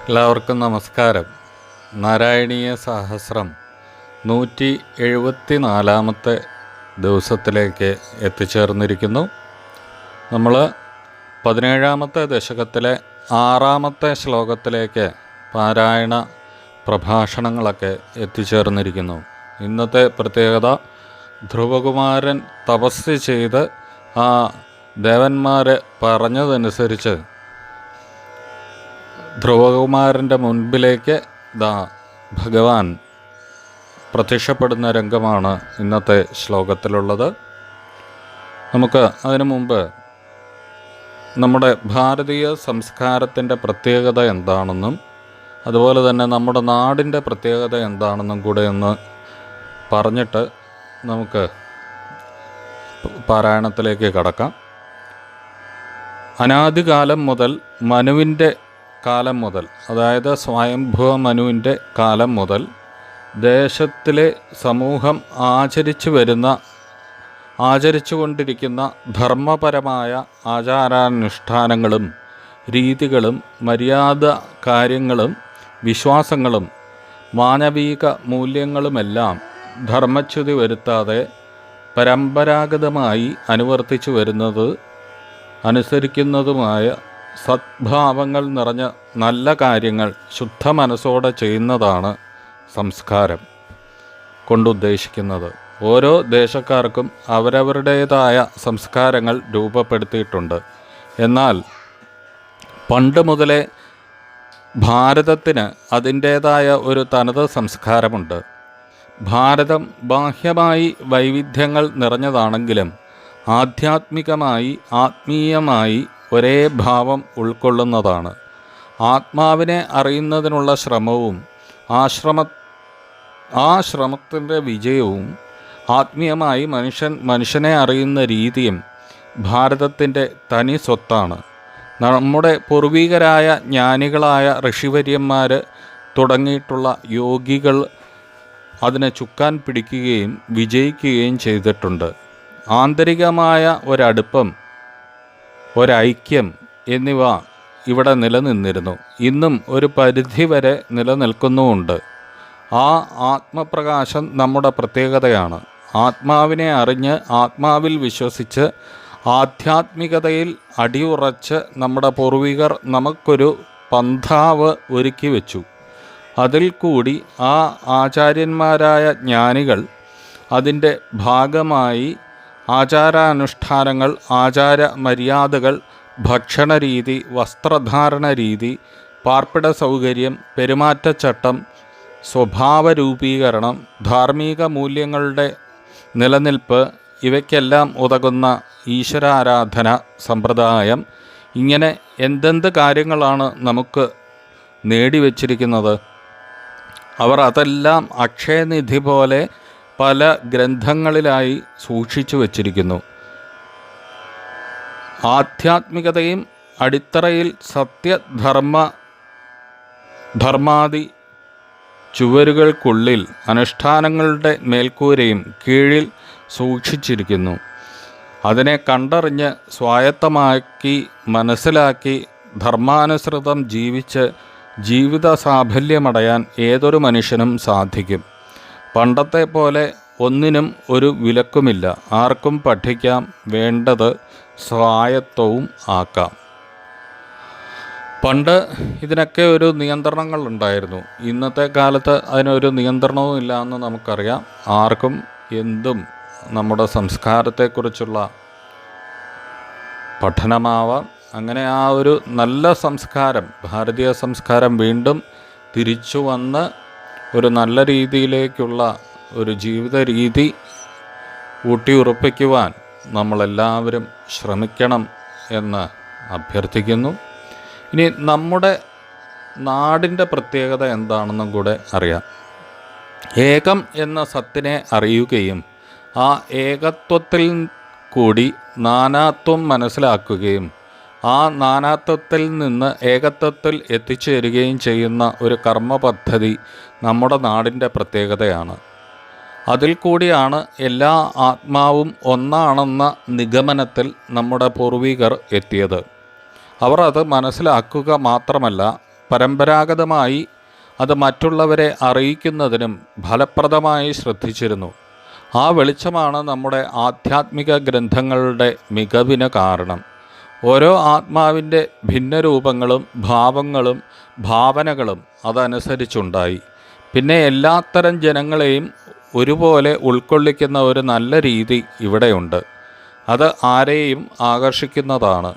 എല്ലാവർക്കും നമസ്കാരം. നാരായണീയ സഹസ്രം 174 ദിവസത്തിലേക്ക് എത്തിച്ചേർന്നിരിക്കുന്നു. നമ്മൾ 17 ദശകത്തിലെ 6 ശ്ലോകത്തിലേക്ക് പാരായണ പ്രഭാഷണങ്ങളൊക്കെ എത്തിച്ചേർന്നിരിക്കുന്നു. ഇന്നത്തെ പ്രത്യേകത, ധ്രുവകുമാരൻ തപസ് ചെയ്ത് ആ ദേവന്മാർ പറഞ്ഞതനുസരിച്ച് ധ്രുവകുമാരൻ്റെ മുൻപിലേക്ക് ഭഗവാൻ പ്രത്യക്ഷപ്പെടുന്ന രംഗമാണ് ഇന്നത്തെ ശ്ലോകത്തിലുള്ളത്. നമുക്ക് അതിനു മുമ്പ് നമ്മുടെ ഭാരതീയ സംസ്കാരത്തിൻ്റെ പ്രത്യേകത എന്താണെന്നും അതുപോലെ തന്നെ നമ്മുടെ നാടിൻ്റെ പ്രത്യേകത എന്താണെന്നും കൂടെ ഒന്ന് പറഞ്ഞിട്ട് നമുക്ക് പാരായണത്തിലേക്ക് കടക്കാം. അനാദികാലം മുതൽ മനുവിൻ്റെ കാലം മുതൽ, അതായത് സ്വയംഭുവ മനുവിൻ്റെ കാലം മുതൽ ദേശത്തിലെ സമൂഹം ആചരിച്ചു കൊണ്ടിരിക്കുന്ന ധർമ്മപരമായ ആചാരാനുഷ്ഠാനങ്ങളും രീതികളും മര്യാദ കാര്യങ്ങളും വിശ്വാസങ്ങളും മാനവിക മൂല്യങ്ങളുമെല്ലാം ധർമ്മച്യുതി വരുത്താതെ പരമ്പരാഗതമായി അനുസരിക്കുന്നതുമായ സദ്ഭാവങ്ങൾ നിറഞ്ഞ നല്ല കാര്യങ്ങൾ ശുദ്ധ മനസ്സോടെ ചെയ്യുന്നതാണ് സംസ്കാരം കൊണ്ടുദ്ദേശിക്കുന്നത്. ഓരോ ദേശക്കാർക്കും അവരവരുടേതായ സംസ്കാരങ്ങൾ രൂപപ്പെടുത്തിയിട്ടുണ്ട്. എന്നാൽ പണ്ട് മുതലേ ഭാരതത്തിന് അതിൻ്റേതായ ഒരു തനത് സംസ്കാരമുണ്ട്. ഭാരതം ബാഹ്യമായി വൈവിധ്യങ്ങൾ നിറഞ്ഞതാണെങ്കിലും ആധ്യാത്മികമായി ആത്മീയമായി ഒരേ ഭാവം ഉൾക്കൊള്ളുന്നതാണ്. ആത്മാവിനെ അറിയുന്നതിനുള്ള ശ്രമവും ആ ശ്രമത്തിൻ്റെ വിജയവും ആത്മീയമായി മനുഷ്യനെ അറിയുന്ന രീതിയും ഭാരതത്തിൻ്റെ തനി സ്വത്താണ്. നമ്മുടെ പൂർവികരായ ജ്ഞാനികളായ ഋഷിവര്യന്മാർ തുടങ്ങിയിട്ടുള്ള യോഗികൾ അതിനെ ചുക്കാൻ പിടിക്കുകയും വിജയിക്കുകയും ചെയ്തിട്ടുണ്ട്. ആന്തരികമായ ഒരടുപ്പം, ഒരൈക്യം എന്നിവ ഇവിടെ നിലനിന്നിരുന്നു, ഇന്നും ഒരു പരിധിവരെ നിലനിൽക്കുന്നുമുണ്ട്. ആ ആത്മപ്രകാശം നമ്മുടെ പ്രത്യേകതയാണ്. ആത്മാവിനെ അറിഞ്ഞ് ആത്മാവിൽ വിശ്വസിച്ച് ആധ്യാത്മികതയിൽ അടിയുറച്ച് നമ്മുടെ പൂർവികർ നമുക്കൊരു പന്ഥാവ് ഒരുക്കി വച്ചു. അതിൽ കൂടി ആ ആചാര്യന്മാരായ ജ്ഞാനികൾ അതിൻ്റെ ഭാഗമായി ആചാരാനുഷ്ഠാനങ്ങൾ, ആചാര മര്യാദകൾ, ഭക്ഷണരീതി, വസ്ത്രധാരണ രീതി, പാർപ്പിട സൗകര്യം, പെരുമാറ്റച്ചട്ടം, സ്വഭാവ രൂപീകരണം, ധാർമ്മിക മൂല്യങ്ങളുടെ നിലനിൽപ്പ്, ഇവയ്ക്കെല്ലാം ഉതകുന്ന ഈശ്വരാരാധന സമ്പ്രദായം, ഇങ്ങനെ എന്തെന്ത് കാര്യങ്ങളാണ് നമുക്ക് നേടിവച്ചിരിക്കുന്നത്. അവർ അതെല്ലാം അക്ഷയനിധി പോലെ പല ഗ്രന്ഥങ്ങളിലായി സൂക്ഷിച്ചു വച്ചിരിക്കുന്നു. ആധ്യാത്മികതയും അടിത്തറയിൽ ധർമാദി ചുവരുകൾക്കുള്ളിൽ അനുഷ്ഠാനങ്ങളുടെ മേൽക്കൂരയും കീഴിൽ സൂക്ഷിച്ചിരിക്കുന്നു. അതിനെ കണ്ടറിഞ്ഞ് സ്വായത്തമാക്കി മനസ്സിലാക്കി ധർമാനുസൃതം ജീവിച്ച് ജീവിത സാഫല്യമടയാൻ ഏതൊരു മനുഷ്യനും സാധിക്കും. പണ്ടത്തെ പോലെ ഒന്നിനും ഒരു വിലക്കുമില്ല. ആർക്കും പഠിക്കാം, വേണ്ടത് സ്വായത്തവും ആക്കാം. പണ്ട് ഇതിനൊക്കെ ഒരു നിയന്ത്രണങ്ങളുണ്ടായിരുന്നു. ഇന്നത്തെ കാലത്ത് അതിനൊരു നിയന്ത്രണവും ഇല്ല എന്ന് നമുക്കറിയാം. ആർക്കും എന്തും നമ്മുടെ സംസ്കാരത്തെക്കുറിച്ചുള്ള പഠനമാവാം. അങ്ങനെ ആ ഒരു നല്ല സംസ്കാരം, ഭാരതീയ സംസ്കാരം വീണ്ടും തിരിച്ചു വന്ന് ഒരു നല്ല രീതിയിലേക്കുള്ള ഒരു ജീവിത രീതി ഊട്ടിയുറപ്പിക്കുവാൻ നമ്മളെല്ലാവരും ശ്രമിക്കണം എന്ന് അഭ്യർത്ഥിക്കുന്നു. ഇനി നമ്മുടെ നാടിൻ്റെ പ്രത്യേകത എന്താണെന്നും കൂടെ അറിയാം. ഏകം എന്ന സത്തിനെ അറിയുകയും ആ ഏകത്വത്തിൽ കൂടി നാനാത്വം മനസ്സിലാക്കുകയും ആ നാനാത്വത്തിൽ നിന്ന് ഏകത്വത്തിൽ എത്തിച്ചേരുകയും ചെയ്യുന്ന ഒരു കർമ്മ പദ്ധതി നമ്മുടെ നാടിൻ്റെ പ്രത്യേകതയാണ്. അതിൽ കൂടിയാണ് എല്ലാ ആത്മാവും ഒന്നാണെന്ന നിഗമനത്തിൽ നമ്മുടെ പൂർവികർ എത്തിയത്. അവർ അത് മനസ്സിലാക്കുക മാത്രമല്ല, പരമ്പരാഗതമായി അത് മറ്റുള്ളവരെ അറിയിക്കുന്നതിനും ഫലപ്രദമായി ശ്രദ്ധിച്ചിരുന്നു. ആ വെളിച്ചമാണ് നമ്മുടെ ആധ്യാത്മിക ഗ്രന്ഥങ്ങളുടെ മികവിന് കാരണം. ഓരോ ആത്മാവിൻ്റെ ഭിന്നരൂപങ്ങളും ഭാവങ്ങളും ഭാവനകളും അതനുസരിച്ചുണ്ടായി. പിന്നെ എല്ലാത്തരം ജനങ്ങളെയും ഒരുപോലെ ഉൾക്കൊള്ളിക്കുന്ന ഒരു നല്ല രീതി ഇവിടെയുണ്ട്. അത് ആരെയും ആകർഷിക്കുന്നതാണ്.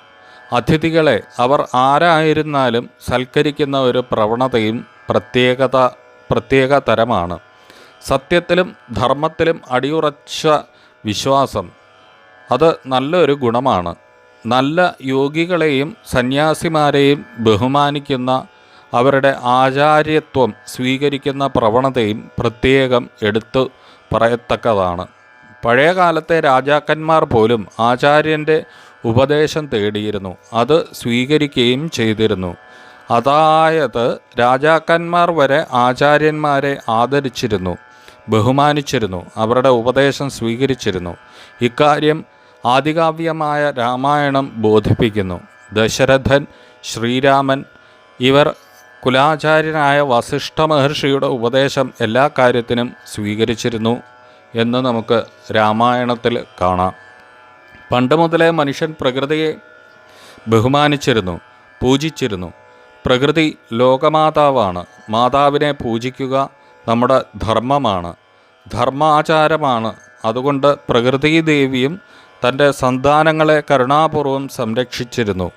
അതിഥികളെ അവർ ആരായിരുന്നാലും സൽക്കരിക്കുന്ന ഒരു പ്രവണതയും പ്രത്യേക തരമാണ്. സത്യത്തിലും ധർമ്മത്തിലും അടിയുറച്ച വിശ്വാസം അത് നല്ലൊരു ഗുണമാണ്. നല്ല യോഗികളെയും സന്യാസിമാരെയും ബഹുമാനിക്കുന്ന അവരുടെ ആചാര്യത്വം സ്വീകരിക്കുന്ന പ്രവണതയും പ്രത്യേകം എടുത്തു പറയത്തക്കതാണ്. പഴയകാലത്തെ രാജാക്കന്മാർ പോലും ആചാര്യൻ്റെ ഉപദേശം തേടിയിരുന്നു, അത് സ്വീകരിക്കുകയും ചെയ്തിരുന്നു. അതായത് രാജാക്കന്മാർ വരെ ആചാര്യന്മാരെ ആദരിച്ചിരുന്നു, ബഹുമാനിച്ചിരുന്നു, അവരുടെ ഉപദേശം സ്വീകരിച്ചിരുന്നു. ഇക്കാര്യം ആദികാവ്യമായ രാമായണം ബോധിപ്പിക്കുന്നു. ദശരഥൻ, ശ്രീരാമൻ ഇവർ കുലാചാര്യനായ വസിഷ്ഠ മഹർഷിയുടെ ഉപദേശം എല്ലാ കാര്യത്തിനും സ്വീകരിച്ചിരുന്നു എന്ന് നമുക്ക് രാമായണത്തിൽ കാണാം. പണ്ട് മുതലേ മനുഷ്യൻ പ്രകൃതിയെ ബഹുമാനിച്ചിരുന്നു, പൂജിച്ചിരുന്നു. പ്രകൃതി ലോകമാതാവാണ്. മാതാവിനെ പൂജിക്കുക നമ്മുടെ ധർമ്മമാണ്, ധർമാചാരമാണ്. അതുകൊണ്ട് പ്രകൃതി ദേവിയും തൻ്റെ സന്താനങ്ങളെ കരുണാപൂർവം സംരക്ഷിച്ചിരുന്നു.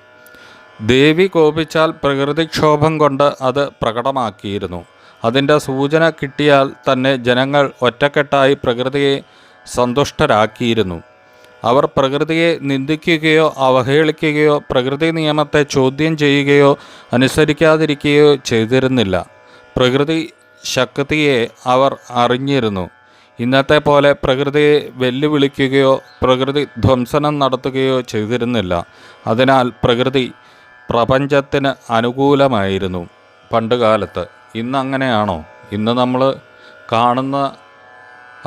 ദേവി കോപിച്ചാൽ പ്രകൃതിക്ഷോഭം കൊണ്ട് അത് പ്രകടമാക്കിയിരുന്നു. അതിൻ്റെ സൂചന കിട്ടിയാൽ തന്നെ ജനങ്ങൾ ഒറ്റക്കെട്ടായി പ്രകൃതിയെ സന്തുഷ്ടരാക്കിയിരുന്നു. അവർ പ്രകൃതിയെ നിന്ദിക്കുകയോ അവഹേളിക്കുകയോ പ്രകൃതി നിയമത്തെ ചോദ്യം ചെയ്യുകയോ അനുസരിക്കാതിരിക്കുകയോ ചെയ്തിരുന്നില്ല. പ്രകൃതി ശക്തിയെ അവർ അറിഞ്ഞിരുന്നു. ഇന്നത്തെ പോലെ പ്രകൃതിയെ വെല്ലുവിളിക്കുകയോ പ്രകൃതി ധ്വംസനം നടത്തുകയോ ചെയ്തിരുന്നില്ല. അതിനാൽ പ്രകൃതി പ്രപഞ്ചത്തിന് അനുകൂലമായിരുന്നു പണ്ടുകാലത്ത്. ഇന്നങ്ങനെയാണോ? ഇന്ന് നമ്മൾ കാണുന്ന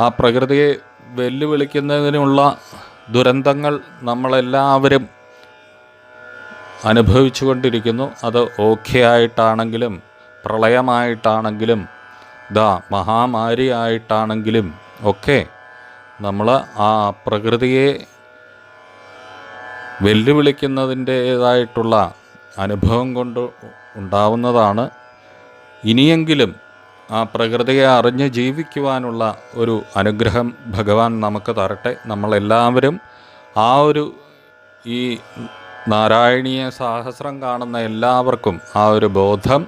ആ പ്രകൃതിയെ വെല്ലുവിളിക്കുന്നതിനുള്ള ദുരന്തങ്ങൾ നമ്മളെല്ലാവരും അനുഭവിച്ചു കൊണ്ടിരിക്കുന്നു. അത് ഓഖിയായിട്ടാണെങ്കിലും പ്രളയമായിട്ടാണെങ്കിലും മഹാമാരിയായിട്ടാണെങ്കിലും ഒക്കെ നമ്മൾ ആ പ്രകൃതിയെ വെല്ലുവിളിക്കുന്നതിൻ്റേതായിട്ടുള്ള അനുഭവം കൊണ്ട് ഉണ്ടാവുന്നതാണ്. ഇനിയെങ്കിലും ആ പ്രകൃതിയെ അറിഞ്ഞ് ജീവിക്കുവാനുള്ള ഒരു അനുഗ്രഹം ഭഗവാൻ നമുക്ക് തരട്ടെ. നമ്മളെല്ലാവരും ആ ഒരു ഈ നാരായണീയ സഹസ്രം കാണുന്ന എല്ലാവർക്കും ആ ഒരു ബോധം,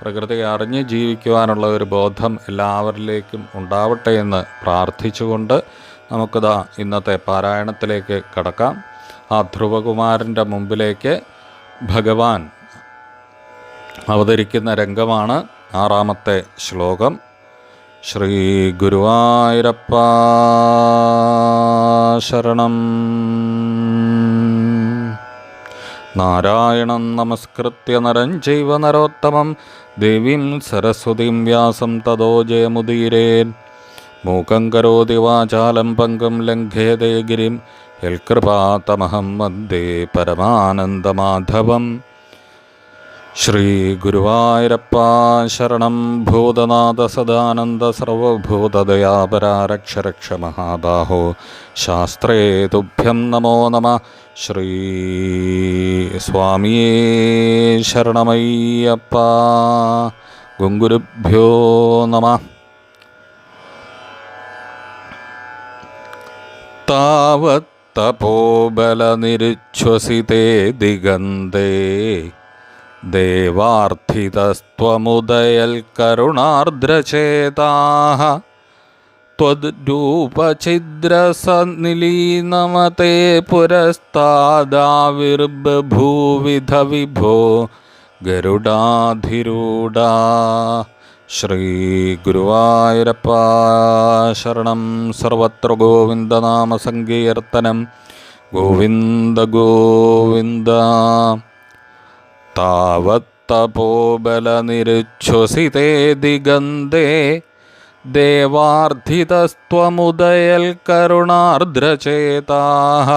പ്രകൃതിയെ അറിഞ്ഞ് ജീവിക്കുവാനുള്ള ഒരു ബോധം എല്ലാവരിലേക്കും ഉണ്ടാവട്ടെ എന്ന് പ്രാർത്ഥിച്ചുകൊണ്ട് നമുക്കിതാ ഇന്നത്തെ പാരായണത്തിലേക്ക് കടക്കാം. ആ ധ്രുവകുമാരൻ്റെ മുമ്പിലേക്ക് ഭഗവാൻ അവതരിക്കുന്ന രംഗമാണ് 6-ാമത്തെ ശ്ലോകം. ശ്രീ ഗുരുവായൂരപ്പ ശരണം. നാരായണം നമസ്കൃത്യ നരം ചൈവ നരോത്തമം ദേവീം സരസ്വതീം വ്യാസം തതോ ജയമുദീരേൻ. മൂകം കരോതി വാചാലം പങ്കം ലംഘേതേ ഗിരിം യൽകൃപാതമഹം വന്ദേ പരമാനന്ദമാധവം. ശ്രീ ഗുരുവായൂരപ്പ ശരണം. ഭൂതനാഥ സദാനന്ദ സർവഭൂതദയാപരാരക്ഷ രക്ഷ മഹാബാഹോ ശാസ്ത്രേ തുഭ്യം നമോ നമഃ. ശ്രീ സ്വാമിയേ ശരണമയ്യപ്പ. ഗുരുഭ്യോ നമഃ. താവത് തപോബലനിരുച്ഛ്വസിതേ ദിഗന്തേ ദേവാർത്ഥിതസ്ത്വമുദയൽ കരുണാർദ്രചേതാഃ. ത്വദ്രൂപഛിദ്രസനിലീനമതേ പുരസ്താദാവിർബഭൂവിധ വിഭോ ഗരുഡാധിരൂഢാ. ശ്രീ ഗുരുവായൂരപ്പ ശരണം. സർവത്ര ഗോവിന്ദനാമസങ്കീർത്തനം. ഗോവിന്ദ ഗോവിന്ദ. താവത് തപോബലനിരുച്ഛ്വസിതേ ദിഗന്തേ ദേവാർത്ഥിതസ്ത്വമുദയൽ കരുണാർദ്രചേതാഃ.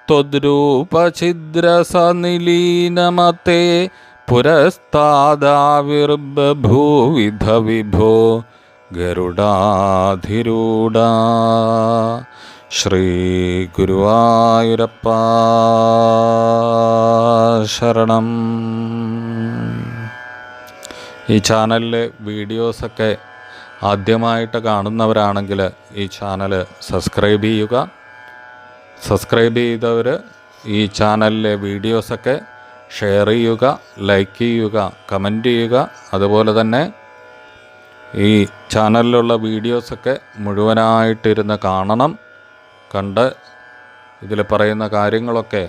ത്വദ്രൂപഛിദ്രസനിലീനമതേ പുരസ്താദാവിർബഭൂവിധ വിഭോ ഗരുഡാധിരൂഢ. ശ്രീ ഗുരുവായൂരപ്പ ശരണം. ഈ ചാനലിലെ വീഡിയോസൊക്കെ ആദ്യമായിട്ട് കാണുന്നവരാണെങ്കിൽ ഈ ചാനൽ സബ്സ്ക്രൈബ് ചെയ്യുക. സബ്സ്ക്രൈബ് ചെയ്തവർ ഈ ചാനലിലെ വീഡിയോസൊക്കെ ഷെയർ ചെയ്യുക, ലൈക്ക് ചെയ്യുക, കമൻറ്റ് ചെയ്യുക. അതുപോലെ തന്നെ ഈ ചാനലിലുള്ള വീഡിയോസൊക്കെ മുഴുവനായിട്ടിരുന്ന് കാണണം. കണ്ട് ഇതിൽ പറയുന്ന കാര്യങ്ങളൊക്കെ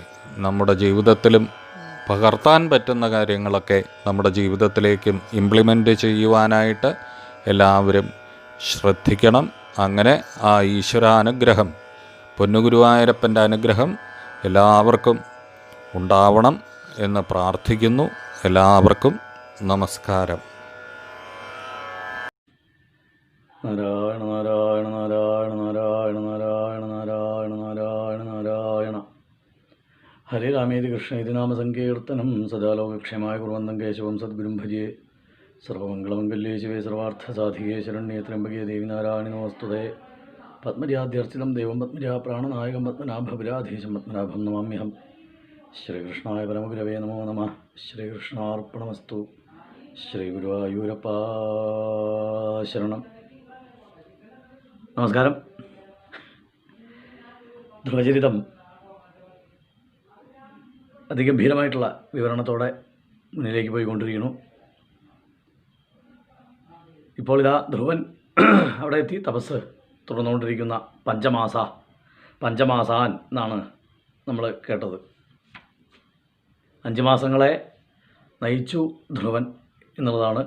നമ്മുടെ ജീവിതത്തിലും പകർത്താൻ പറ്റുന്ന കാര്യങ്ങളൊക്കെ നമ്മുടെ ജീവിതത്തിലേക്കും ഇംപ്ലിമെൻ്റ് ചെയ്യുവാനായിട്ട് എല്ലാവരും ശ്രദ്ധിക്കണം. അങ്ങനെ ആ ഈശ്വരാനുഗ്രഹം, പൊന്നുഗുരുവായൂരപ്പൻ്റെ അനുഗ്രഹം എല്ലാവർക്കും ഉണ്ടാവണം എന്ന് പ്രാർത്ഥിക്കുന്നു. എല്ലാവർക്കും നമസ്കാരം. നാരായണ നാരായണ നാരായണ നാരായണ നാരായണ നാരായണ നാരായണ നാരായണ. ഹരേ രാമേതി കൃഷ്ണേതി നാമ സങ്കീർത്തനം സദാ ലോകക്ഷേമായ കുർവന്തം കേശവം സദ്ഗുരും ഭജേ. സർവമംഗളമംഗല്യേ ശിവേ സർവാർത്ഥസാധികേ ശരണ്യേ ത്രയംബകേ ദേവി നാരായണി നമസ്തുതേ. പത്മജാധ്യർച്ചിതം ദേവം പത്മജാ പ്രാണനായകം പത്മനാഭപുരാധീശം പത്മനാഭം നമാമ്യഹം. ശ്രീകൃഷ്ണായ പരമഗുരവേ നമോ നമഃ. ശ്രീകൃഷ്ണാർപ്പണമസ്തു. ശ്രീ ഗുരുവായൂരപ്പ ശരണം. നമസ്കാരം. ധ്രുവചരിതം അതിഗംഭീരമായിട്ടുള്ള വിവരണത്തോടെ മുന്നിലേക്ക് പോയിക്കൊണ്ടിരിക്കുന്നു. ഇപ്പോൾ ഇതാ ധ്രുവൻ അവിടെ എത്തി തപസ് തുടർന്നുകൊണ്ടിരിക്കുന്ന പഞ്ചമാസാൻ എന്നാണ് നമ്മൾ കേട്ടത്. 5 മാസങ്ങളെ നയിച്ചു ധ്രുവൻ എന്നുള്ളതാണ്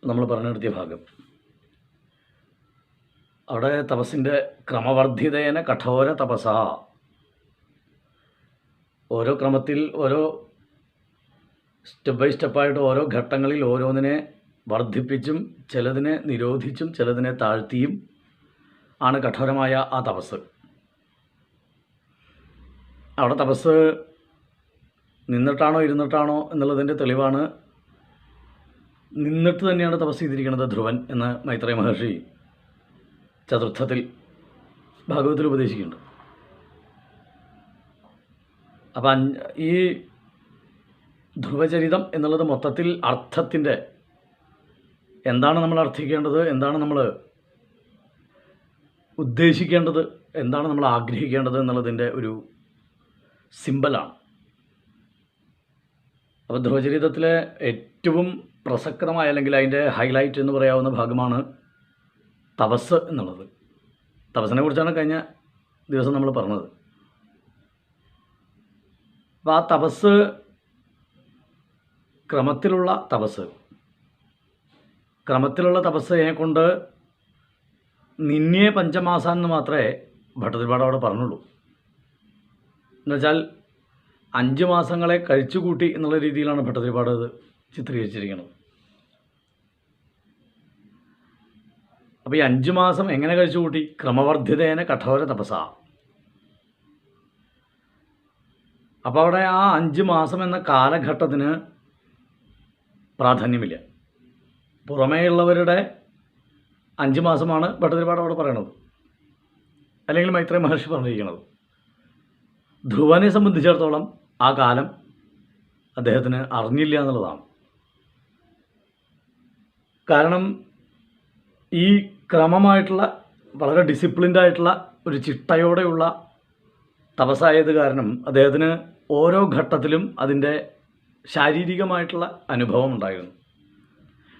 നമ്മൾ പറഞ്ഞു നിർത്തിയ ഭാഗം. അവിടെ തപസ്സിൻ്റെ ക്രമവർദ്ധിതേന കഠോര തപസ, ഓരോ ക്രമത്തിൽ ഓരോ സ്റ്റെപ്പ് ബൈ സ്റ്റെപ്പായിട്ട് ഓരോ ഘട്ടങ്ങളിൽ ഓരോന്നിനെ വർദ്ധിപ്പിച്ചും ചിലതിനെ നിരോധിച്ചും ചിലതിനെ താഴ്ത്തിയും ആണ് കഠോരമായ ആ തപസ്. അവിടെ തപസ് നിന്നിട്ടാണോ ഇരുന്നിട്ടാണോ എന്നുള്ളതിൻ്റെ തെളിവാണ്. നിന്നിട്ട് തന്നെയാണ് തപസ് ചെയ്തിരിക്കുന്നത് ധ്രുവൻ എന്ന് മൈത്രേയ മഹർഷി ചതുർത്ഥത്തിൽ ഭാഗവത്തിൽ ഉപദേശിക്കുന്നുണ്ട്. അപ്പം ഈ ധ്രുവചരിതം എന്നുള്ളത് മൊത്തത്തിൽ അർത്ഥത്തിൻ്റെ എന്താണ് നമ്മൾ അർത്ഥിക്കേണ്ടത്, എന്താണ് നമ്മൾ ഉദ്ദേശിക്കേണ്ടത്, എന്താണ് നമ്മൾ ആഗ്രഹിക്കേണ്ടത് എന്നുള്ളതിൻ്റെ ഒരു സിമ്പലാണ്. അപ്പോൾ ധ്രുവചരിതത്തിലെ ഏറ്റവും പ്രസക്തമായ അല്ലെങ്കിൽ അതിൻ്റെ ഹൈലൈറ്റ് എന്ന് പറയാവുന്ന ഭാഗമാണ് തപസ് എന്നുള്ളത്. തപസ്സിനെ കുറിച്ചാണ് കഴിഞ്ഞ ദിവസം നമ്മൾ പറഞ്ഞത്. അപ്പോൾ ആ തപസ്, ക്രമത്തിലുള്ള തപസ്സിനെ കൊണ്ട് നിന്നെ പഞ്ചമാസാൻ എന്ന് മാത്രമേ ഭട്ടതിരിപ്പാട് അവിടെ പറഞ്ഞുള്ളൂ. എന്നുവെച്ചാൽ 5 മാസങ്ങളെ കഴിച്ചുകൂട്ടി എന്നുള്ള രീതിയിലാണ് ഭട്ടതിരിപ്പാട് അത് ചിത്രീകരിച്ചിരിക്കുന്നത്. അപ്പോൾ ഈ 5 മാസം എങ്ങനെ കഴിച്ചുകൂട്ടി? ക്രമവർദ്ധിതേന കഠോര തപസ. അപ്പോൾ അവിടെ ആ 5 മാസം എന്ന കാലഘട്ടത്തിന് പ്രാധാന്യമില്ല. പുറമേയുള്ളവരുടെ 5 മാസമാണ് ഭട്ടതിരിപ്പാട് അവിടെ പറയണത്, അല്ലെങ്കിൽ മൈത്രേയ മഹർഷി പറഞ്ഞിരിക്കുന്നത്. ധ്രുവനെ സംബന്ധിച്ചിടത്തോളം ആ കാലം അദ്ദേഹത്തിന് അറിഞ്ഞില്ല എന്നുള്ളതാണ്. കാരണം ഈ ക്രമമായിട്ടുള്ള വളരെ ഡിസിപ്ലിൻഡ് ആയിട്ടുള്ള ഒരു ചിട്ടയോടെയുള്ള തപസ്സായത് കാരണം അദ്ദേഹത്തിന് ഓരോ ഘട്ടത്തിലും അതിൻ്റെ ശാരീരികമായിട്ടുള്ള അനുഭവം ഉണ്ടായിരുന്നു.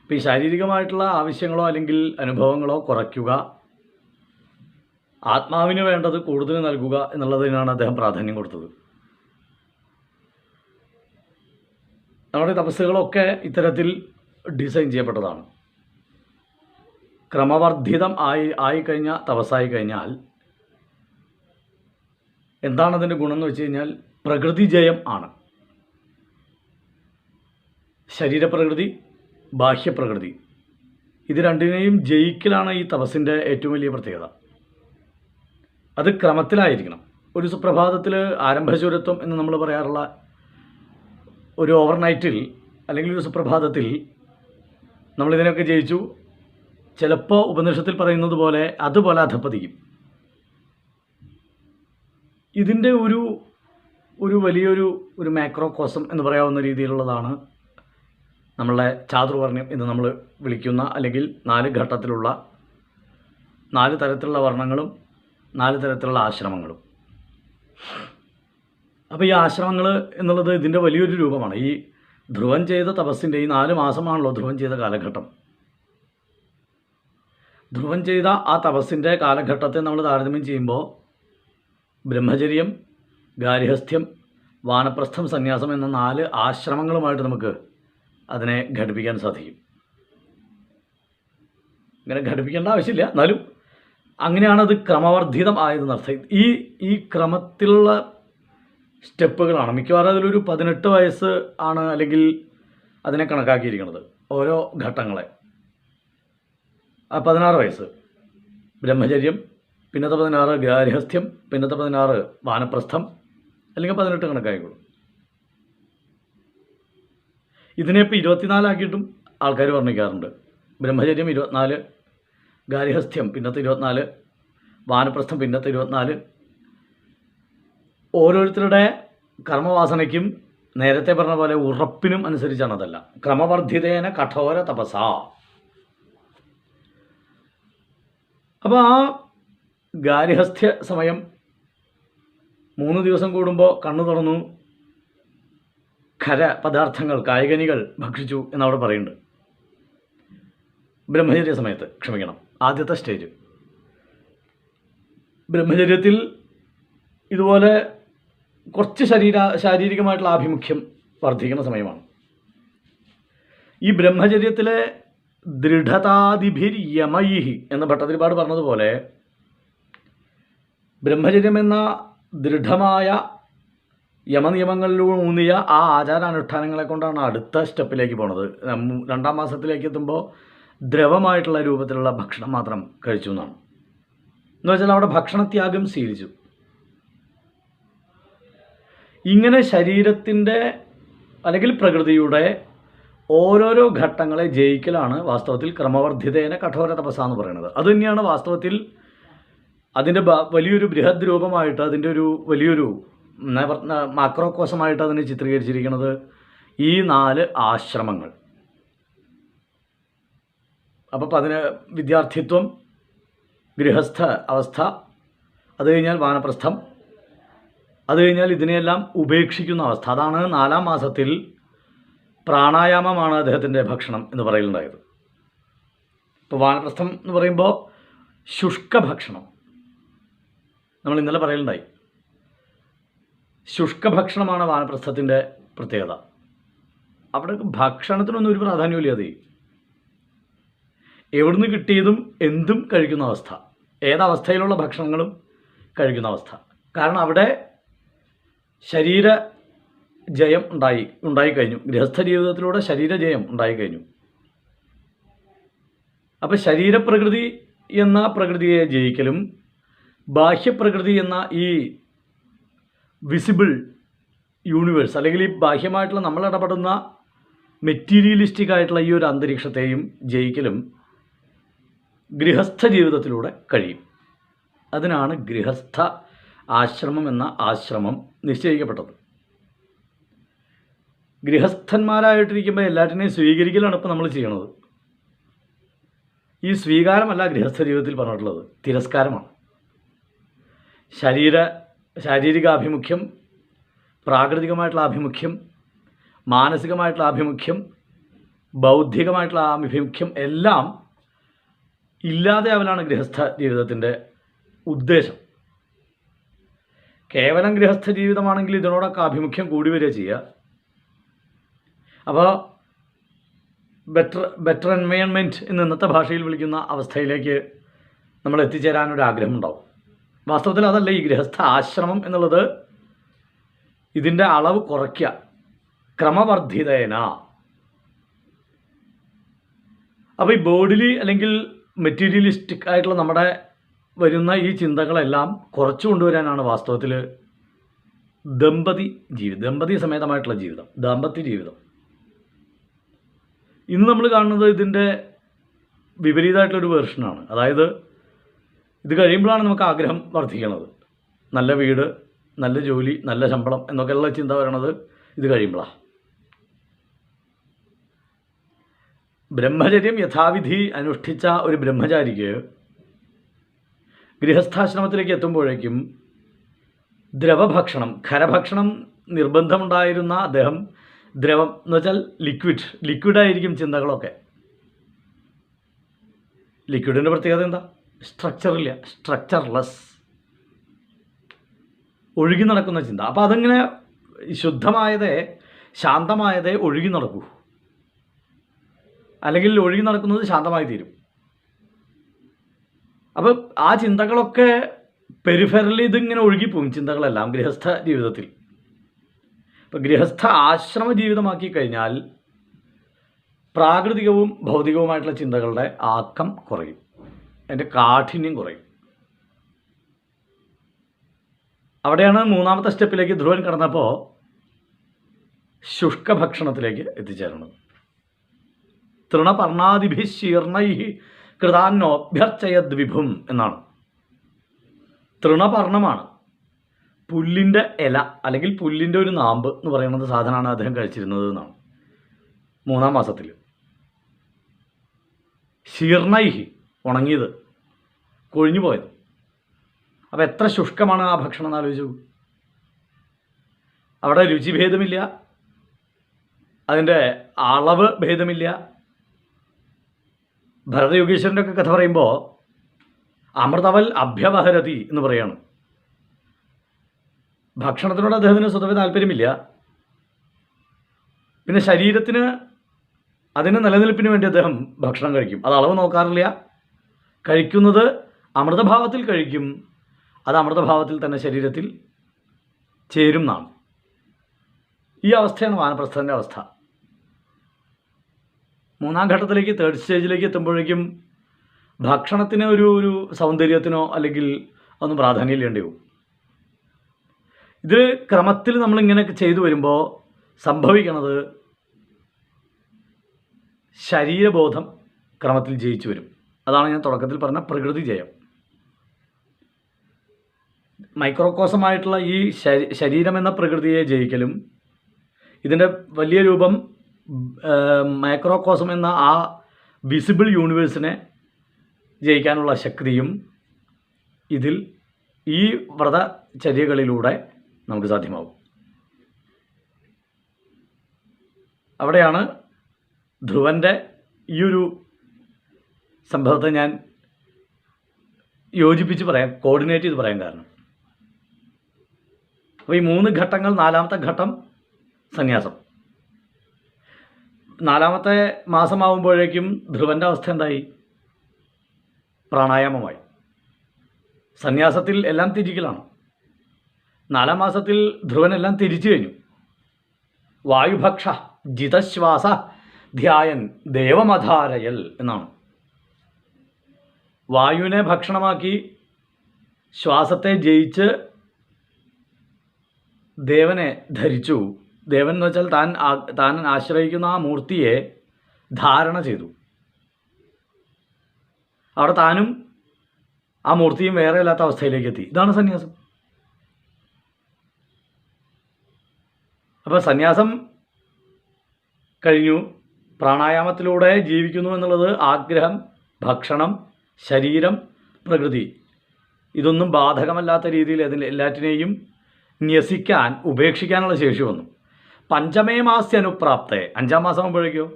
അപ്പോൾ ഈ ശാരീരികമായിട്ടുള്ള ആവശ്യങ്ങളോ അല്ലെങ്കിൽ അനുഭവങ്ങളോ കുറയ്ക്കുക, ആത്മാവിന് വേണ്ടത് കൂടുതൽ നൽകുക എന്നുള്ളതിനാണ് അദ്ദേഹം പ്രാധാന്യം കൊടുത്തത്. നമ്മുടെ തപസ്സുകളൊക്കെ ഇത്തരത്തിൽ ഡിസൈൻ ചെയ്യപ്പെട്ടതാണ്. ക്രമവർദ്ധിതം ആയിക്കഴിഞ്ഞ തപസ്സായി കഴിഞ്ഞാൽ എന്താണതിൻ്റെ ഗുണം എന്ന് വെച്ച് കഴിഞ്ഞാൽ പ്രകൃതി ജയം ആണ്. ശരീരപ്രകൃതി, ബാഹ്യപ്രകൃതി, ഇത് രണ്ടിനെയും ജയിക്കലാണ് ഈ തപസ്സിൻ്റെ ഏറ്റവും വലിയ പ്രത്യേകത. അത് ക്രമത്തിലായിരിക്കണം. ഒരു സുപ്രഭാതത്തിൽ ആരംഭശൂരത്വം എന്ന് നമ്മൾ പറയാറുള്ള ഒരു ഓവർനൈറ്റിൽ അല്ലെങ്കിൽ ഒരു സുപ്രഭാതത്തിൽ നമ്മളിതിനൊക്കെ ജയിച്ചു, ചിലപ്പോൾ ഉപനിഷത്തിൽ പറയുന്നത് പോലെ അതുപോലെ അധപ്പതിക്കും. ഇതിൻ്റെ ഒരു വലിയൊരു മാക്രോകോസം എന്ന് പറയാവുന്ന രീതിയിലുള്ളതാണ് നമ്മളുടെ ചാതുർവർണ്ണ്യം എന്ന് നമ്മൾ വിളിക്കുന്ന, അല്ലെങ്കിൽ 4 ഘട്ടത്തിലുള്ള 4 തരത്തിലുള്ള വർണ്ണങ്ങളും 4 തരത്തിലുള്ള ആശ്രമങ്ങളും. അപ്പോൾ ഈ ആശ്രമങ്ങൾ എന്നുള്ളത് ഇതിൻ്റെ വലിയൊരു രൂപമാണ്. ഈ ധ്രുവൻ ചെയ്ത തപസ്സിൻ്റെ ഈ 4 മാസമാണല്ലോ ധ്രുവൻ ചെയ്ത കാലഘട്ടം. ധ്രുവൻ ചെയ്ത ആ തപസ്സിൻ്റെ കാലഘട്ടത്തെ നമ്മൾ താരതമ്യം ചെയ്യുമ്പോൾ ബ്രഹ്മചര്യം, ഗാർഹസ്ഥ്യം, വാനപ്രസ്ഥം, സന്യാസം എന്ന 4 ആശ്രമങ്ങളുമായിട്ട് നമുക്ക് അതിനെ ഘടിപ്പിക്കാൻ സാധിക്കും. ഇങ്ങനെ ഘടിപ്പിക്കേണ്ട ആവശ്യമില്ല, എന്നാലും അങ്ങനെയാണത് ക്രമവർദ്ധിതം ആയതെന്നർത്ഥം. ഈ ക്രമത്തിലുള്ള സ്റ്റെപ്പുകളാണ് മിക്കവാറും അതിലൊരു 18 വയസ്സ് ആണ് അല്ലെങ്കിൽ അതിനെ കണക്കാക്കിയിരിക്കുന്നത്, ഓരോ ഘട്ടങ്ങളെ. 16 വയസ്സ് ബ്രഹ്മചര്യം, പിന്നത്തെ 16 ഗാർഹസ്ഥ്യം, പിന്നത്തെ 16 വാനപ്രസ്ഥം, അല്ലെങ്കിൽ 18 കണക്കായിക്കോളും. ഇതിനെ ഇപ്പോൾ 24 ആക്കിയിട്ടും ആൾക്കാർ വർണ്ണിക്കാറുണ്ട്. ബ്രഹ്മചര്യം 24, ഗാർഹസ്ഥ്യം പിന്നത്തെ 24, വാനപ്രസ്ഥം പിന്നത്തെ 24. ഓരോരുത്തരുടെ കർമ്മവാസനയ്ക്കും നേരത്തെ പറഞ്ഞ പോലെ ഉറപ്പിനും അനുസരിച്ചാണ് അതല്ല. ക്രമവർദ്ധിതേന കഠോര തപസ. അപ്പോൾ ആ ഗാർഹസ്ഥ്യ സമയം 3 ദിവസം കൂടുമ്പോൾ കണ്ണു തുറന്നു ഖര പദാർത്ഥങ്ങൾ, കായികനികൾ ഭക്ഷിച്ചു എന്നവിടെ പറയുന്നുണ്ട്. ബ്രഹ്മചര്യ സമയത്ത്, ആദ്യത്തെ സ്റ്റേജ് ബ്രഹ്മചര്യത്തിൽ ഇതുപോലെ കുറച്ച് ശാരീരികമായിട്ടുള്ള ആഭിമുഖ്യം വർദ്ധിക്കുന്ന സമയമാണ്. ഈ ബ്രഹ്മചര്യത്തിലെ ദൃഢതാദിഭിര്യമയിഹി എന്ന ഭട്ടതിരിപ്പാട് പറഞ്ഞതുപോലെ ബ്രഹ്മചര്യം എന്ന ദൃഢമായ യമനിയമങ്ങളിലൂന്നിയ ആ ആചാരാനുഷ്ഠാനങ്ങളെ കൊണ്ടാണ് അടുത്ത സ്റ്റെപ്പിലേക്ക് പോണത്. 2-ാം മാസത്തിലേക്ക് എത്തുമ്പോൾ ദ്രവമായിട്ടുള്ള രൂപത്തിലുള്ള ഭക്ഷണം മാത്രം കഴിച്ചു എന്നാണ്. എന്ന് വെച്ചാൽ അവിടെ ഭക്ഷണത്യാഗം ശീലിച്ചു. ഇങ്ങനെ ശരീരത്തിൻ്റെ അല്ലെങ്കിൽ പ്രകൃതിയുടെ ഓരോരോ ഘട്ടങ്ങളെ ജയിക്കലാണ് വാസ്തവത്തിൽ ക്രമവർദ്ധിതേന കഠോര തപസ്സ എന്ന് പറയുന്നത്. അതുതന്നെയാണ് വാസ്തവത്തിൽ അതിൻ്റെ വലിയൊരു ബൃഹദ് രൂപമായിട്ട്, അതിൻ്റെ ഒരു വലിയൊരു മാക്രോകോസമായിട്ട് അതിനെ ചിത്രീകരിച്ചിരിക്കുന്നത് ഈ 4 ആശ്രമങ്ങൾ. അപ്പോൾ അതിന് വിദ്യാർത്ഥിത്വം, ഗൃഹസ്ഥ അവസ്ഥ, അത് കഴിഞ്ഞാൽ വാനപ്രസ്ഥം, അത് കഴിഞ്ഞാൽ ഇതിനെയെല്ലാം ഉപേക്ഷിക്കുന്ന അവസ്ഥ. അതാണ് 4-ാം മാസത്തിൽ പ്രാണായാമമാണ് അദ്ദേഹത്തിൻ്റെ ഭക്ഷണം എന്ന് പറയുന്നുണ്ടായത്. ഇപ്പോൾ വാനപ്രസ്ഥം എന്ന് പറയുമ്പോൾ ശുഷ്ക ഭക്ഷണം നമ്മൾ ഇന്നലെ പറയലുണ്ടായി. ശുഷ്ക ഭക്ഷണമാണ് വാനപ്രസ്ഥത്തിൻ്റെ പ്രത്യേകത. അവിടെ ഭക്ഷണത്തിനൊന്നും ഒരു പ്രാധാന്യമില്ല. അത് എവിടുന്ന് കിട്ടിയതും എന്തും കഴിക്കുന്ന അവസ്ഥ, ഏതവസ്ഥയിലുള്ള ഭക്ഷണങ്ങളും കഴിക്കുന്ന അവസ്ഥ. കാരണം അവിടെ ശരീര ജയം ഉണ്ടായിക്കഴിഞ്ഞു. ഗൃഹസ്ഥ ജീവിതത്തിലൂടെ ശരീരജയം ഉണ്ടായിക്കഴിഞ്ഞു. അപ്പോൾ ശരീരപ്രകൃതി എന്ന പ്രകൃതിയെ ജയിക്കലും ബാഹ്യപ്രകൃതി എന്ന ഈ വിസിബിൾ യൂണിവേഴ്സ്, അല്ലെങ്കിൽ ഈ ബാഹ്യമായിട്ടുള്ള നമ്മൾ ഇടപെടുന്ന മെറ്റീരിയലിസ്റ്റിക് ആയിട്ടുള്ള ഈ ഒരു അന്തരീക്ഷത്തെയും ജയിക്കലും ഗൃഹസ്ഥ ജീവിതത്തിലൂടെ കഴിയും. അതിനാണ് ഗൃഹസ്ഥ ആശ്രമം എന്ന ആശ്രമം നിശ്ചയിക്കപ്പെട്ടത്. ഗൃഹസ്ഥന്മാരായിട്ടിരിക്കുമ്പോൾ എല്ലാറ്റിനെയും സ്വീകരിക്കലാണ് ഇപ്പോൾ നമ്മൾ ചെയ്യണത്. ഈ സ്വീകാരമല്ല ഗൃഹസ്ഥ ജീവിതത്തിൽ പറഞ്ഞിട്ടുള്ളത്, തിരസ്കാരമാണ്. ശാരീരിക ആഭിമുഖ്യം, പ്രാകൃതികമായിട്ടുള്ള ആഭിമുഖ്യം, മാനസികമായിട്ടുള്ള ആഭിമുഖ്യം, ബൗദ്ധികമായിട്ടുള്ള ആഭിമുഖ്യം എല്ലാം ഇല്ലാതെ ആവലാണ് ഗൃഹസ്ഥ ജീവിതത്തിൻ്റെ ഉദ്ദേശം. കേവലം ഗൃഹസ്ഥ ജീവിതമാണെങ്കിൽ ഇതിനോടൊക്കെ ആഭിമുഖ്യം കൂടി വരിക ചെയ്യുക. അപ്പോൾ ബെറ്റർ എൻവയൺമെൻറ്റ് എന്ന് ഇന്നത്തെ ഭാഷയിൽ വിളിക്കുന്ന അവസ്ഥയിലേക്ക് നമ്മൾ എത്തിച്ചേരാനൊരാഗ്രഹം ഉണ്ടാവും. വാസ്തവത്തിൽ അതല്ല ഈ ഗൃഹസ്ഥ ആശ്രമം എന്നുള്ളത്. ഇതിൻ്റെ അളവ് കുറയ്ക്കുക, ക്രമവർദ്ധിതേന. അപ്പോൾ ഈ ബോഡിലി അല്ലെങ്കിൽ മെറ്റീരിയലിസ്റ്റിക് ആയിട്ടുള്ള നമ്മുടെ വരുന്ന ഈ ചിന്തകളെല്ലാം കുറച്ചു കൊണ്ടുവരാനാണ് വാസ്തവത്തിൽ ദമ്പതി സമേതമായിട്ടുള്ള ജീവിതം, ദാമ്പത്യ ജീവിതം. ഇന്ന് നമ്മൾ കാണുന്നത് ഇതിൻ്റെ വിപരീതമായിട്ടുള്ളൊരു വേർഷനാണ്. അതായത് ഇത് കഴിയുമ്പോഴാണ് നമുക്ക് ആഗ്രഹം വർദ്ധിക്കുന്നത്. നല്ല വീട്, നല്ല ജോലി, നല്ല ശമ്പളം എന്നൊക്കെയുള്ള ചിന്ത വരണത് ഇത് കഴിയുമ്പോഴാണ്. ബ്രഹ്മചര്യം യഥാവിധി അനുഷ്ഠിച്ച ഒരു ബ്രഹ്മചാരിക്ക് ഗൃഹസ്ഥാശ്രമത്തിലേക്ക് എത്തുമ്പോഴേക്കും ദ്രവഭക്ഷണം, ഖരഭക്ഷണം നിർബന്ധമുണ്ടായിരുന്ന അദ്ദേഹം ദ്രവം എന്ന് വെച്ചാൽ ലിക്വിഡായിരിക്കും ചിന്തകളൊക്കെ. ലിക്വിഡിൻ്റെ പ്രത്യേകത എന്താ? സ്ട്രക്ചർലെസ്, ഒഴുകി നടക്കുന്ന ചിന്ത. അപ്പോൾ അതിങ്ങനെ ശുദ്ധമായതേ, ശാന്തമായതേ ഒഴുകി നടക്കൂ, അല്ലെങ്കിൽ ഒഴുകി നടക്കുന്നത് ശാന്തമായി തീരും. അപ്പോൾ ആ ചിന്തകളൊക്കെ പെരിഫറലി ഇതിങ്ങനെ ഒഴുകിപ്പോകും, ചിന്തകളെല്ലാം ഗൃഹസ്ഥ ജീവിതത്തിൽ. ഇപ്പോൾ ഗൃഹസ്ഥ ആശ്രമ ജീവിതമാക്കി കഴിഞ്ഞാൽ പ്രാകൃതികവും ഭൗതികവുമായിട്ടുള്ള ചിന്തകളുടെ ആക്കം കുറയും, അതിൻ്റെ കാഠിന്യം കുറയും. അവിടെയാണ് മൂന്നാമത്തെ സ്റ്റെപ്പിലേക്ക് ധ്രുവൻ കടന്നപ്പോൾ ശുഷ്കഭക്ഷണത്തിലേക്ക് എത്തിച്ചേരുന്നത്. തൃണപർണാദിഭിശീർണൈ കൃതാന്നോഭ്യർച്ചയത് വിഭും എന്നാണ്. തൃണപർണമാണ്, പുല്ലിൻ്റെ ഇല അല്ലെങ്കിൽ പുല്ലിൻ്റെ ഒരു നാമ്പ് എന്ന് പറയുന്നത് സാധനമാണ് അദ്ദേഹം കഴിച്ചിരുന്നത് എന്നാണ് മൂന്നാം മാസത്തിൽ. ശീർണൈഹി, ഉണങ്ങിയത്, കൊഴിഞ്ഞു പോയത്. അപ്പോൾ എത്ര ശുഷ്കമാണ് ആ ഭക്ഷണം എന്ന് ആലോചിച്ചു. അവിടെ രുചിഭേദമില്ല, അതിൻ്റെ അളവ് ഭേദമില്ല. ഭരതയോഗീശ്വരൻ്റെ ഒക്കെ കഥ പറയുമ്പോൾ അമൃതവൽ അഭ്യവഹരതി എന്ന് പറയാണ്. ഭക്ഷണത്തിനോട് അദ്ദേഹത്തിന് സ്വതവേ താല്പര്യമില്ല. പിന്നെ ശരീരത്തിന്, അതിന് നിലനിൽപ്പിന് വേണ്ടി അദ്ദേഹം ഭക്ഷണം കഴിക്കും. അത് അളവ് നോക്കാറില്ല. കഴിക്കുന്നത് അമൃതഭാവത്തിൽ കഴിക്കും, അത് അമൃതഭാവത്തിൽ തന്നെ ശരീരത്തിൽ ചേരും എന്നാണ്. ഈ അവസ്ഥയാണ് വാനപ്രസ്ഥൻ്റെ അവസ്ഥ. മൂന്നാം ഘട്ടത്തിലേക്ക്, തേർഡ് സ്റ്റേജിലേക്ക് എത്തുമ്പോഴേക്കും ഭക്ഷണത്തിന് ഒരു സൗന്ദര്യത്തിനോ അല്ലെങ്കിൽ ഒന്നും പ്രാധാന്യമില്ലേണ്ടി വരും. ഇത് ക്രമത്തിൽ നമ്മളിങ്ങനെ ചെയ്തു വരുമ്പോൾ സംഭവിക്കണത് ശരീരബോധം ക്രമത്തിൽ ജയിച്ചു വരും. അതാണ് ഞാൻ തുടക്കത്തിൽ പറഞ്ഞ പ്രകൃതി ജയം. മൈക്രോകോസമായിട്ടുള്ള ഈ ശരീരം എന്ന പ്രകൃതിയെ ജയിക്കലും ഇതിൻ്റെ വലിയ രൂപം മൈക്രോകോസം എന്ന ആ വിസിബിൾ യൂണിവേഴ്സിനെ ജയിക്കാനുള്ള ശക്തിയും ഇതിൽ ഈ വ്രതചര്യകളിലൂടെ നമുക്ക് സാധ്യമാവും. അവിടെയാണ് ധ്രുവൻ്റെ ഈ ഒരു സംഭവത്തെ ഞാൻ യോജിപ്പിച്ച് പറയാൻ, കോർഡിനേറ്റ് ചെയ്ത് പറയാൻ കാരണം. അപ്പോൾ ഈ 3 ഘട്ടങ്ങൾ, നാലാമത്തെ ഘട്ടം സന്യാസം. നാലാമത്തെ മാസമാകുമ്പോഴേക്കും ധ്രുവൻ്റെ അവസ്ഥ എന്തായി? പ്രാണായാമമായി. സന്യാസത്തിൽ എല്ലാം തിരിക്കലാണ്. 4-ാം മാസത്തിൽ ധ്രുവൻ എല്ലാം തിരിച്ചു കഴിഞ്ഞു. വായുഭക്ഷ ജിതശ്വാസ ധ്യായൻ ദേവമധാരയൽ എന്നാണ്. വായുവിനെ ഭക്ഷണമാക്കി ശ്വാസത്തെ ജയിച്ച് ദേവനെ ധരിച്ചു. ദേവൻ എന്ന് വെച്ചാൽ താൻ ആശ്രയിക്കുന്ന ആ മൂർത്തിയെ ധാരണ ചെയ്തു. അവിടെ താനും ആ മൂർത്തിയും വേറെ അല്ലാത്ത അവസ്ഥയിലേക്ക് എത്തി. ഇതാണ് സന്യാസം. അപ്പോൾ സന്യാസം കഴിഞ്ഞു. പ്രാണായാമത്തിലൂടെ ജീവിക്കുന്നു എന്നുള്ളത് ആഗ്രഹം, ഭക്ഷണം, ശരീരം, പ്രകൃതി, ഇതൊന്നും ബാധകമല്ലാത്ത രീതിയിൽ എല്ലാറ്റിനെയും ന്യസിക്കാൻ, ഉപേക്ഷിക്കാനുള്ള ശേഷി വന്നു. പഞ്ചമേ മാസ്യനുപ്രാപ്തേ, 5-ാം മാസം ആകുമ്പോഴേക്കോ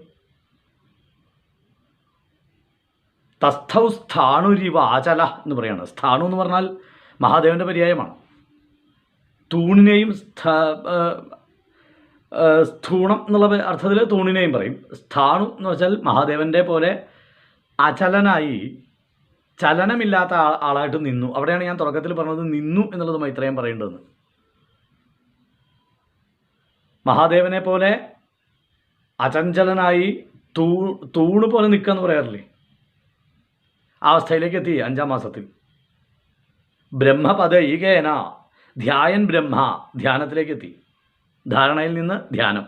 തസ്ഥൗ സ്ഥാണുരിവ ആചല എന്ന് പറയുകയാണ്. സ്ഥാണു എന്ന് പറഞ്ഞാൽ മഹാദേവൻ്റെ പര്യായമാണ്. തൂണിനെയും സ്ഥൂണം എന്നുള്ള അർത്ഥത്തിൽ തൂണിനെയും പറയും. സ്ഥാണു എന്ന് വെച്ചാൽ മഹാദേവൻ്റെ പോലെ അചലനായി, ചലനമില്ലാത്ത ആളായിട്ട് നിന്നു. അവിടെയാണ് ഞാൻ തുടക്കത്തിൽ പറഞ്ഞത് നിന്നു എന്നുള്ളത് മൈത്രേയൻ പറയേണ്ടതെന്ന്. മഹാദേവനെ പോലെ അചഞ്ചലനായി തൂണ് പോലെ നിൽക്കുക എന്ന് പറയാറില്ലേ, ആ അവസ്ഥയിലേക്ക് എത്തി 5-ാം മാസത്തിൽ. ബ്രഹ്മപദൈകേന ധ്യായൻ ബ്രഹ്മ, ധ്യാനത്തിലേക്ക് എത്തി. ധാരണയിൽ നിന്ന് ധ്യാനം.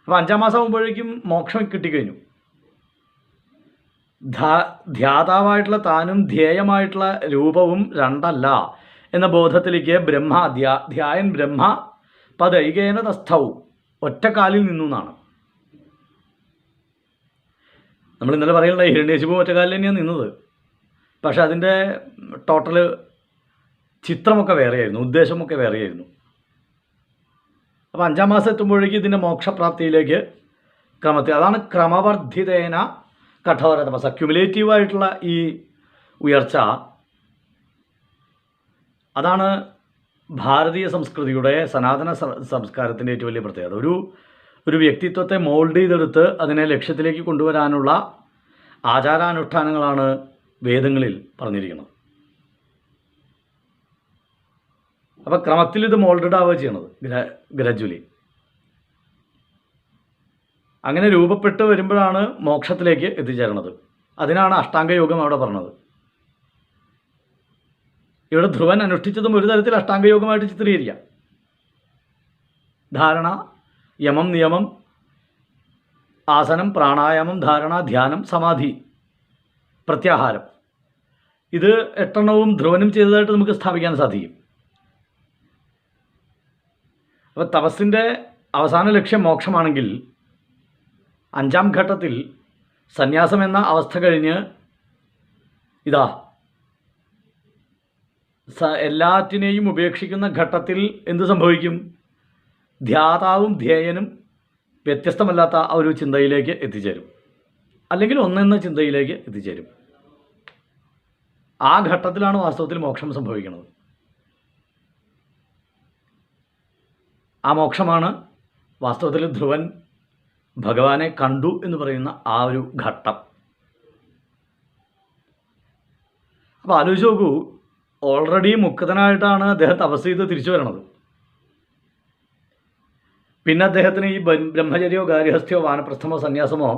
അപ്പോൾ 5-ാം മാസം ആകുമ്പോഴേക്കും മോക്ഷം കിട്ടിക്കഴിഞ്ഞു. ധ്യാതാവായിട്ടുള്ള താനും ധ്യേയമായിട്ടുള്ള രൂപവും രണ്ടല്ല എന്ന ബോധത്തിലേക്ക് ധ്യായൻ ബ്രഹ്മ പദൈകേന തസ്ഥവും, ഒറ്റക്കാലിൽ നിന്നു എന്നാണ്. നമ്മൾ ഇന്നലെ പറയുന്ന ഹിരണ്യശിപു ഒറ്റക്കാലിൽ തന്നെയാണ് നിന്നത്. പക്ഷെ അതിൻ്റെ ടോട്ടൽ ചിത്രമൊക്കെ വേറെയായിരുന്നു, ഉദ്ദേശമൊക്കെ വേറെയായിരുന്നു. അപ്പോൾ 5-ാം മാസം എത്തുമ്പോഴേക്കും ഇതിൻ്റെ മോക്ഷപ്രാപ്തിയിലേക്ക് അതാണ് ക്രമവർദ്ധിതേന കഠോര തപസ്. ക്യുമുലേറ്റീവായിട്ടുള്ള ഈ ഉയർച്ച, അതാണ് ഭാരതീയ സംസ്കൃതിയുടെ, സനാതന സംസ്കാരത്തിൻ്റെ ഏറ്റവും വലിയ പ്രത്യേകത. ഒരു വ്യക്തിത്വത്തെ മോൾഡ് ചെയ്തെടുത്ത് അതിനെ ലക്ഷ്യത്തിലേക്ക് കൊണ്ടുവരാനുള്ള ആചാരാനുഷ്ഠാനങ്ങളാണ് വേദങ്ങളിൽ പറഞ്ഞിരിക്കുന്നത്. അപ്പോൾ ക്രമത്തിൽ ഇത് മോൾഡഡ് ആവുക ചെയ്യണത് ഗ്രാജുവലി. അങ്ങനെ രൂപപ്പെട്ട് വരുമ്പോഴാണ് മോക്ഷത്തിലേക്ക് എത്തിച്ചേരുന്നത്. അതിനാണ് അഷ്ടാംഗയോഗം അവിടെ പറഞ്ഞത്. ഇവിടെ ധ്രുവൻ അനുഷ്ഠിച്ചതും ഒരു തരത്തിൽ അഷ്ടാംഗയോഗമായിട്ട് ചിത്രീകരിക്കാം. ധാരണ, യമം, നിയമം, ആസനം, പ്രാണായാമം, ധാരണ, ധ്യാനം, സമാധി, പ്രത്യാഹാരം. ഇത് 8 ധ്രുവനും ചെയ്തതായിട്ട് നമുക്ക് സ്ഥാപിക്കാൻ സാധിക്കും. അപ്പോൾ തപസ്സിൻ്റെ അവസാന ലക്ഷ്യം മോക്ഷമാണെങ്കിൽ 5-ാം ഘട്ടത്തിൽ സന്യാസം എന്ന അവസ്ഥ കഴിഞ്ഞ് എല്ലാറ്റിനെയും ഉപേക്ഷിക്കുന്ന ഘട്ടത്തിൽ എന്ത് സംഭവിക്കും? ധ്യാതാവും ധ്യേയനും വ്യത്യസ്തമല്ലാത്ത ഒരു ചിന്തയിലേക്ക് എത്തിച്ചേരും, അല്ലെങ്കിൽ ഒന്നെന്ന ചിന്തയിലേക്ക് എത്തിച്ചേരും. ആ ഘട്ടത്തിലാണ് വാസ്തവത്തിൽ മോക്ഷം സംഭവിക്കുന്നത്. ആ മോക്ഷമാണ് വാസ്തവത്തിൽ ധ്രുവൻ ഭഗവാനെ കണ്ടു എന്ന് പറയുന്ന ആ ഒരു ഘട്ടം. അപ്പോൾ ആലോചിച്ച് നോക്കൂ, ഓൾറെഡി മുക്തനായിട്ടാണ് അദ്ദേഹം തപസ് ചെയ്ത് തിരിച്ചു വരണത്. പിന്നെ അദ്ദേഹത്തിന് ഈ ബ്രഹ്മചര്യമോ ഗാർഹസ്ഥ്യമോ വാനപ്രസ്ഥമോ സന്യാസമോ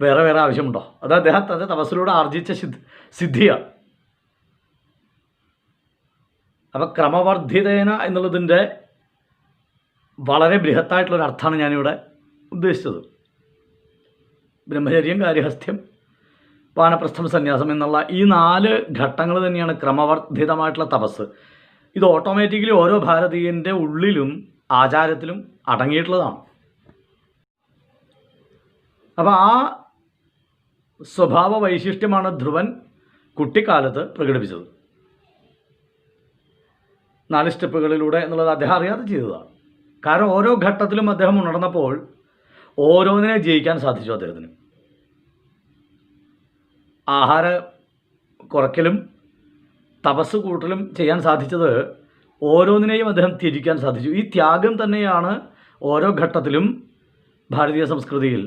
വേറെ ആവശ്യമുണ്ടോ? അത് അദ്ദേഹം തൻ്റെ തപസ്സിലൂടെ ആർജിച്ച സിദ്ധിയാണ്. അപ്പോൾ ക്രമവർദ്ധിതേന എന്നുള്ളതിൻ്റെ വളരെ ബൃഹത്തായിട്ടുള്ളൊരു അർത്ഥമാണ് ഞാനിവിടെ ഉദ്ദേശിച്ചത്. ബ്രഹ്മചര്യം, ഗാർഹസ്ഥ്യം, വാനപ്രസ്ഥം, സന്യാസം എന്നുള്ള ഈ 4 ഘട്ടങ്ങൾ തന്നെയാണ് ക്രമവർദ്ധിതമായിട്ടുള്ള തപസ്. ഇത് ഓട്ടോമാറ്റിക്കലി ഓരോ ഭാരതീയൻ്റെ ഉള്ളിലും ആചാരത്തിലും അടങ്ങിയിട്ടുള്ളതാണ്. അപ്പോൾ ആ സ്വഭാവ വൈശിഷ്ട്യമാണ് ധ്രുവൻ കുട്ടിക്കാലത്ത് പ്രകടിപ്പിച്ചത്. 4 സ്റ്റെപ്പുകളിലൂടെ എന്നുള്ളത് അദ്ദേഹം അറിയാതെ ചെയ്തതാണ്. കാരണം ഓരോ ഘട്ടത്തിലും അദ്ദേഹം ഉണർന്നപ്പോൾ ഓരോന്നിനെ ജയിക്കാൻ സാധിച്ചു അദ്ദേഹത്തിന്. ആഹാര കുറയ്ക്കലും തപസ് കൂട്ടലും ചെയ്യാൻ സാധിച്ചത് ഓരോന്നിനെയും അദ്ദേഹം ത്യജിക്കാൻ സാധിച്ചു. ഈ ത്യാഗം തന്നെയാണ് ഓരോ ഘട്ടത്തിലും ഭാരതീയ സംസ്കൃതിയിൽ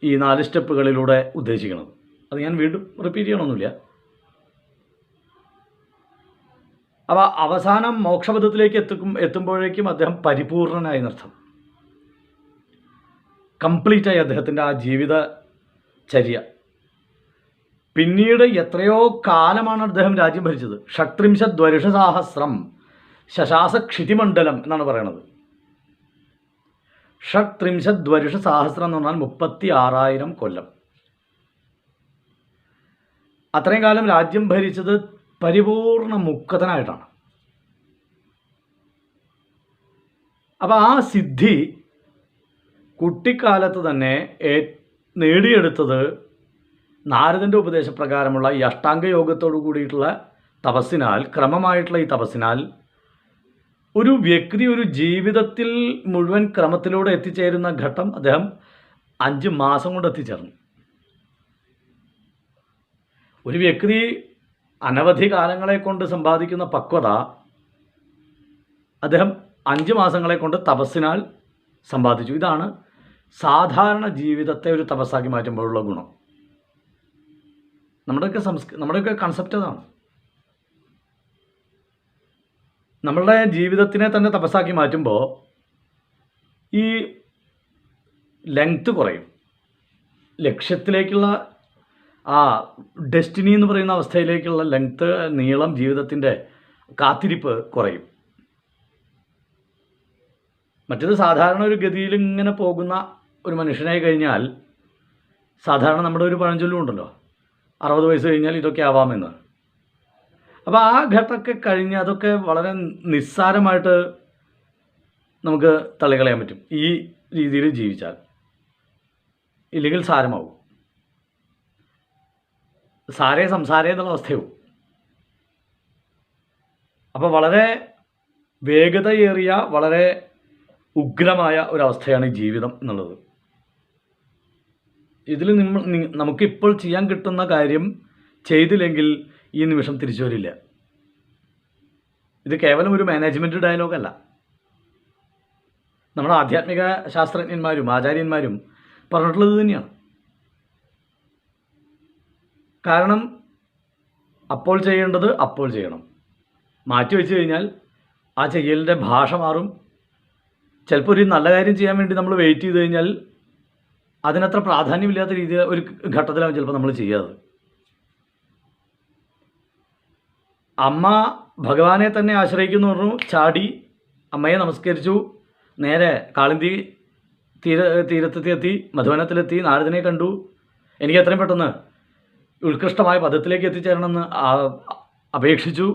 ഈ 4 സ്റ്റെപ്പുകളിലൂടെ ഉദ്ദേശിക്കുന്നത്. അത് ഞാൻ വീണ്ടും റിപ്പീറ്റ് ചെയ്യണമെന്നില്ല. അപ്പോൾ അവസാനം മോക്ഷപഥത്തിലേക്ക് എത്തുമ്പോഴേക്കും അദ്ദേഹം പരിപൂർണനായി നർത്ഥം. കംപ്ലീറ്റായി അദ്ദേഹത്തിൻ്റെ ആ ജീവിതചര്യ. പിന്നീട് എത്രയോ കാലമാണ് അദ്ദേഹം രാജ്യം ഭരിച്ചത്. 36 വർഷസഹസ്രം ശശാസ ക്ഷിതിമണ്ഡലം എന്നാണ് പറയണത്. 36 വർഷസഹസ്രം എന്ന് പറഞ്ഞാൽ 36,000 കൊല്ലം. അത്രയും കാലം രാജ്യം ഭരിച്ചത് പരിപൂർണ മുക്തനായിട്ടാണ്. അപ്പോൾ ആ സിദ്ധി കുട്ടിക്കാലത്ത് തന്നെ നേടിയെടുത്തത് നാരദൻ്റെ ഉപദേശപ്രകാരമുള്ള ഈ അഷ്ടാംഗയോഗത്തോടു കൂടിയിട്ടുള്ള തപസ്സിനാൽ, ക്രമമായിട്ടുള്ള ഈ തപസ്സിനാൽ ഒരു വ്യക്തി ഒരു ജീവിതത്തിൽ മുഴുവൻ ക്രമത്തിലൂടെ എത്തിച്ചേരുന്ന ഘട്ടം അദ്ദേഹം 5 മാസം കൊണ്ട് എത്തിച്ചേർന്നു. ഒരു വ്യക്തി അനവധി കാലങ്ങളെ കൊണ്ട് സമ്പാദിക്കുന്ന പക്വത അദ്ദേഹം 5 മാസങ്ങളെ കൊണ്ട് തപസ്സിനാൽ സമ്പാദിച്ചു. ഇതാണ് സാധാരണ ജീവിതത്തെ ഒരു തപസ്സാക്കി മാറ്റുമ്പോഴുള്ള ഗുണം. നമ്മുടെയൊക്കെ കൺസെപ്റ്റ് അതാണ്. നമ്മളുടെ ജീവിതത്തിനെ തന്നെ തപസ്സാക്കി മാറ്റുമ്പോൾ ഈ ലെങ്ത് കുറയും. ലക്ഷ്യത്തിലേക്കുള്ള ആ ഡെസ്റ്റിനി എന്ന് പറയുന്ന അവസ്ഥയിലേക്കുള്ള ലെങ്ത്ത്, നീളം, ജീവിതത്തിൻ്റെ കാത്തിരിപ്പ് കുറയും. മറ്റത് സാധാരണ ഒരു ഗതിയിൽ ഇങ്ങനെ പോകുന്ന ഒരു മനുഷ്യനായി കഴിഞ്ഞാൽ, സാധാരണ നമ്മുടെ ഒരു പഴഞ്ചൊല്ലും ഉണ്ടല്ലോ, 60 വയസ്സ് കഴിഞ്ഞാൽ ഇതൊക്കെ ആവാമെന്ന്. അപ്പോൾ ആ ഘട്ടമൊക്കെ കഴിഞ്ഞ് അതൊക്കെ വളരെ നിസ്സാരമായിട്ട് നമുക്ക് തള്ളിക്കളയാൻ പറ്റും ഈ രീതിയിൽ ജീവിച്ചാൽ. ഇല്ലെങ്കിൽ സാരമാവും, സാരേ സംസാരേ എന്നുള്ള അവസ്ഥയാവും. അപ്പോൾ വളരെ വേഗതയേറിയ, വളരെ ഉഗ്രമായ ഒരവസ്ഥയാണ് ഈ ജീവിതം എന്നുള്ളത്. ഇതിൽ നമുക്കിപ്പോൾ ചെയ്യാൻ കിട്ടുന്ന കാര്യം ചെയ്തില്ലെങ്കിൽ ഈ നിമിഷം തിരിച്ചു വരില്ല. ഇത് കേവലം ഒരു മാനേജ്മെൻറ്റ് ഡയലോഗല്ല. നമ്മുടെ ആധ്യാത്മിക ശാസ്ത്രജ്ഞന്മാരും ആചാര്യന്മാരും പറഞ്ഞിട്ടുള്ളത് തന്നെയാണ്. കാരണം അപ്പോൾ ചെയ്യേണ്ടത് അപ്പോൾ ചെയ്യണം. മാറ്റി വെച്ച് കഴിഞ്ഞാൽ ആ ചെയ്യലിൻ്റെ ഭാഷ മാറും. ചിലപ്പോൾ ഒരു നല്ല കാര്യം ചെയ്യാൻ വേണ്ടി നമ്മൾ വെയിറ്റ് ചെയ്ത് കഴിഞ്ഞാൽ അതിനത്ര പ്രാധാന്യമില്ലാത്ത രീതിയിൽ ഒരു ഘട്ടത്തിലാവും ചിലപ്പോൾ നമ്മൾ ചെയ്യാതെ. അമ്മ ഭഗവാനെ തന്നെ ആശ്രയിക്കുന്നു പറഞ്ഞു, ചാടി അമ്മയെ നമസ്കരിച്ചു, നേരെ കാളിന്തി തീരത്തെത്തി, മധുവനത്തിലെത്തി, നാരദനെ കണ്ടു. എനിക്ക് എത്രയും പെട്ടെന്ന് ഉത്കൃഷ്ടമായ പദത്തിലേക്ക് എത്തിച്ചേരണമെന്ന് അപേക്ഷിച്ചു.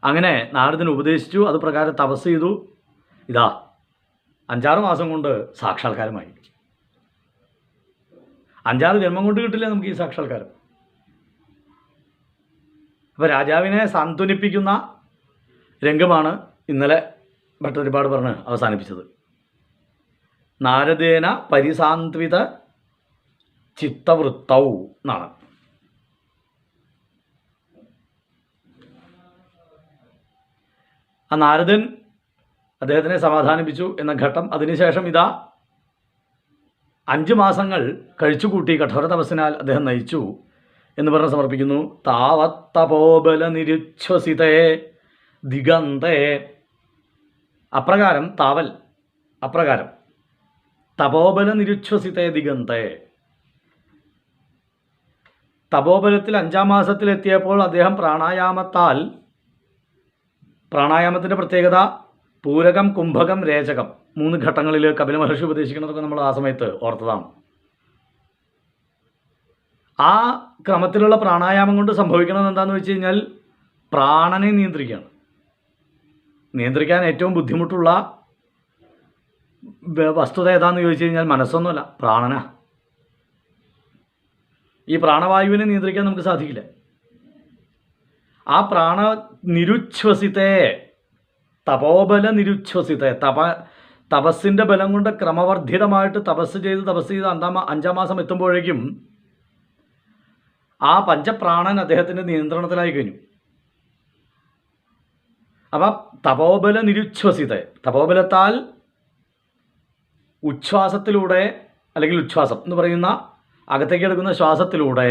അങ്ങനെ നാരദന് ഉപദേശിച്ചു, അത് പ്രകാരം തപസ് ചെയ്തു. ഇതാ 5-6 മാസം കൊണ്ട് സാക്ഷാത്കാരമായി. 5-6 ജന്മം കൊണ്ട് കിട്ടില്ല നമുക്ക് ഈ സാക്ഷാത്കാരം. അപ്പോൾ രാജാവിനെ സാന്ത്വനിപ്പിക്കുന്ന രംഗമാണ് ഇന്നലെ ഭട്ടതിരിപ്പാട് പറഞ്ഞ് അവസാനിപ്പിച്ചത്. നാരദേന പരിസാന്ത്വിത ചിത്തവൃത്തൗ എന്നാണ്. ആ നാരദൻ അദ്ദേഹത്തിനെ സമാധാനിപ്പിച്ചു എന്ന ഘട്ടം. അതിനുശേഷം ഇതാ 5 മാസങ്ങൾ കഴിച്ചുകൂട്ടി കഠോര തപസ്സിനാൽ അദ്ദേഹം നയിച്ചു എന്ന് പറഞ്ഞ് സമർപ്പിക്കുന്നു. താവത്തപോബല നിരുച്ഛ്വസിതേ ദിഗന്തേ. അപ്രകാരം അപ്രകാരം തപോബല നിരുച്ഛ്വസിതേ ദിഗന്തേ. തപോബലത്തിൽ 5-ാം മാസത്തിലെത്തിയപ്പോൾ അദ്ദേഹം പ്രാണായാമത്തിൻ്റെ പ്രത്യേകത പൂരകം, കുംഭകം, രേചകം 3 ഘട്ടങ്ങളിൽ കപില മഹർഷി ഉപദേശിക്കുന്നതൊക്കെ നമ്മൾ ആ സമയത്ത് ഓർത്തതാണ്. ആ ക്രമത്തിലുള്ള പ്രാണായാമം കൊണ്ട് സംഭവിക്കുന്നത് എന്താണെന്ന് വെച്ച് കഴിഞ്ഞാൽ പ്രാണനെ നിയന്ത്രിക്കുകയാണ്. നിയന്ത്രിക്കാൻ ഏറ്റവും ബുദ്ധിമുട്ടുള്ള വസ്തുത ഏതാണെന്ന് ചോദിച്ചു കഴിഞ്ഞാൽ മനസ്സൊന്നുമല്ല, പ്രാണനാ. ഈ പ്രാണവായുവിനെ നിയന്ത്രിക്കാൻ നമുക്ക് സാധിക്കില്ല. ആ പ്രാണ നിരുച്ഛ്വസിതേ, തപോബല നിരുച്ഛ്വസിതേ, തപസ്സിൻ്റെ ബലം കൊണ്ട് ക്രമവർദ്ധിതമായിട്ട് തപസ് ചെയ്ത് 5-ാം മാസം എത്തുമ്പോഴേക്കും ആ പഞ്ചപ്രാണൻ അദ്ദേഹത്തിൻ്റെ നിയന്ത്രണത്തിലായി കഴിഞ്ഞു. അപ്പം തപോബല നിരുച്ഛ്വസിതേ, തപോബലത്താൽ ഉച്ഛ്വാസത്തിലൂടെ, അല്ലെങ്കിൽ ഉച്ഛ്വാസം എന്ന് പറയുന്ന അകത്തേക്ക് എടുക്കുന്ന ശ്വാസത്തിലൂടെ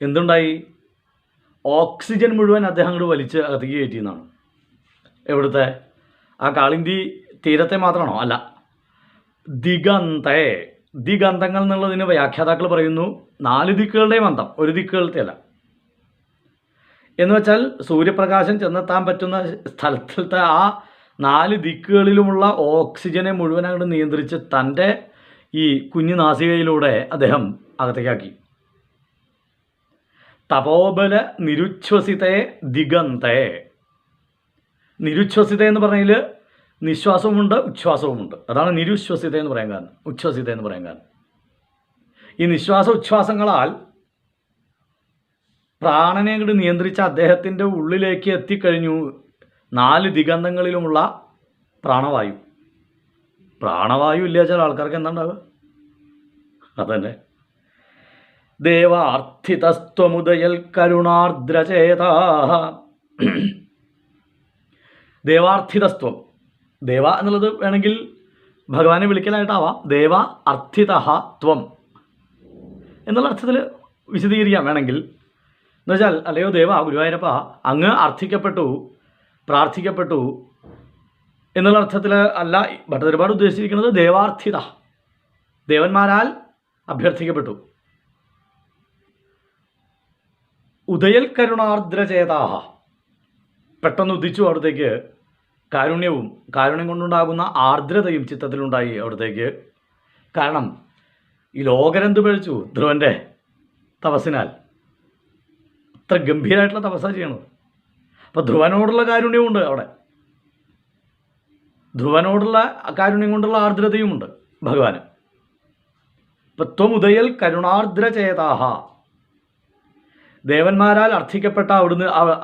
എന്തുണ്ടായി? ഓക്സിജൻ മുഴുവൻ അദ്ദേഹം അങ്ങോട്ട് വലിച്ച് അകത്തേക്ക് കയറ്റിയെന്നാണ്. എവിടുത്തെ? ആ കാളിന്തി തീരത്തെ മാത്രമാണോ? അല്ല, ദിഗന്തേ. ദിഗന്തങ്ങൾ എന്നുള്ളതിന് വ്യാഖ്യാതാക്കൾ പറയുന്നു 4 ദിക്കുകളുടെയും അന്തം, ഒരു ദിക്കുകളുടെ അല്ല. എന്ന് വെച്ചാൽ സൂര്യപ്രകാശം ചെന്നെത്താൻ പറ്റുന്ന സ്ഥലത്തിലത്തെ ആ 4 ദിക്കുകളിലുമുള്ള ഓക്സിജനെ മുഴുവൻ അങ്ങോട്ട് നിയന്ത്രിച്ച് തൻ്റെ ഈ കുഞ്ഞു നാസികയിലൂടെ അദ്ദേഹം അകത്തേക്കാക്കി. തപോബല നിരുച്ഛ്വസിതേ ദിഗന്തേ. നിരുച്ഛ്വസിത എന്ന് പറഞ്ഞാൽ നിശ്വാസവുമുണ്ട് ഉച്ഛ്വാസവുമുണ്ട്. അതാണ് നിരുശ്വസിത എന്ന് പറയാൻ കാരണം, ഉച്ഛ്വസിത എന്ന് പറയാൻ കാരണം. ഈ നിശ്വാസ ഉച്ഛ്വാസങ്ങളാൽ പ്രാണനെ അങ്ങോട്ട് നിയന്ത്രിച്ച അദ്ദേഹത്തിൻ്റെ ഉള്ളിലേക്ക് എത്തിക്കഴിഞ്ഞു 4 ദിഗന്തങ്ങളിലുമുള്ള പ്രാണവായു. പ്രാണവായു ഇല്ല വെച്ചാൽ ആൾക്കാർക്ക് എന്താ ഉണ്ടാവുക? അതന്നെ. ദേവാർത്ഥിതസ്ത്വമുദയൽ കരുണാർദ്രചേതാ. ദേവാർത്ഥിതസ്ത്വം, ദേവ എന്നുള്ളത് വേണമെങ്കിൽ ഭഗവാനെ വിളിക്കലായിട്ടാവാം. ദേവ അർത്ഥിത ത്വം എന്നുള്ള അർത്ഥത്തിൽ വിശദീകരിക്കാം വേണമെങ്കിൽ. എന്നുവെച്ചാൽ അല്ലയോ ദേവ, ഗുരുവായൂരപ്പ, അങ്ങ് അർത്ഥിക്കപ്പെട്ടു, പ്രാർത്ഥിക്കപ്പെട്ടു എന്നുള്ള അർത്ഥത്തിൽ അല്ല ഭട്ടതിരിപ്പാട് ഉദ്ദേശിച്ചിരിക്കുന്നത്. ദേവാർത്ഥിത, ദേവന്മാരാൽ അഭ്യർത്ഥിക്കപ്പെട്ടു. ഉദയൽ കരുണാർദ്രചേതാഹ, പെട്ടെന്ന് ഉദിച്ചു അവിടത്തേക്ക്. കാരുണ്യം കൊണ്ടുണ്ടാകുന്ന ആർദ്രതയും ചിത്തത്തിലുണ്ടായി അവിടത്തേക്ക്. കാരണം ഈ ലോകരെന്ത് പഴിച്ചു ധ്രുവൻ്റെ തപസ്സിനാൽ. അത്ര ഗംഭീരമായിട്ടുള്ള തപസ്സാണ് ചെയ്യണത്. അപ്പോൾ ധ്രുവനോടുള്ള കാരുണ്യമുണ്ട് അവിടെ. ധ്രുവനോടുള്ള കാരുണ്യം കൊണ്ടുള്ള ആർദ്രതയുമുണ്ട് ഭഗവാന്. ഇപ്പം ത്വമുദയൽ കരുണാർദ്രചേതാഹ, ദേവന്മാരാൽ അർത്ഥിക്കപ്പെട്ട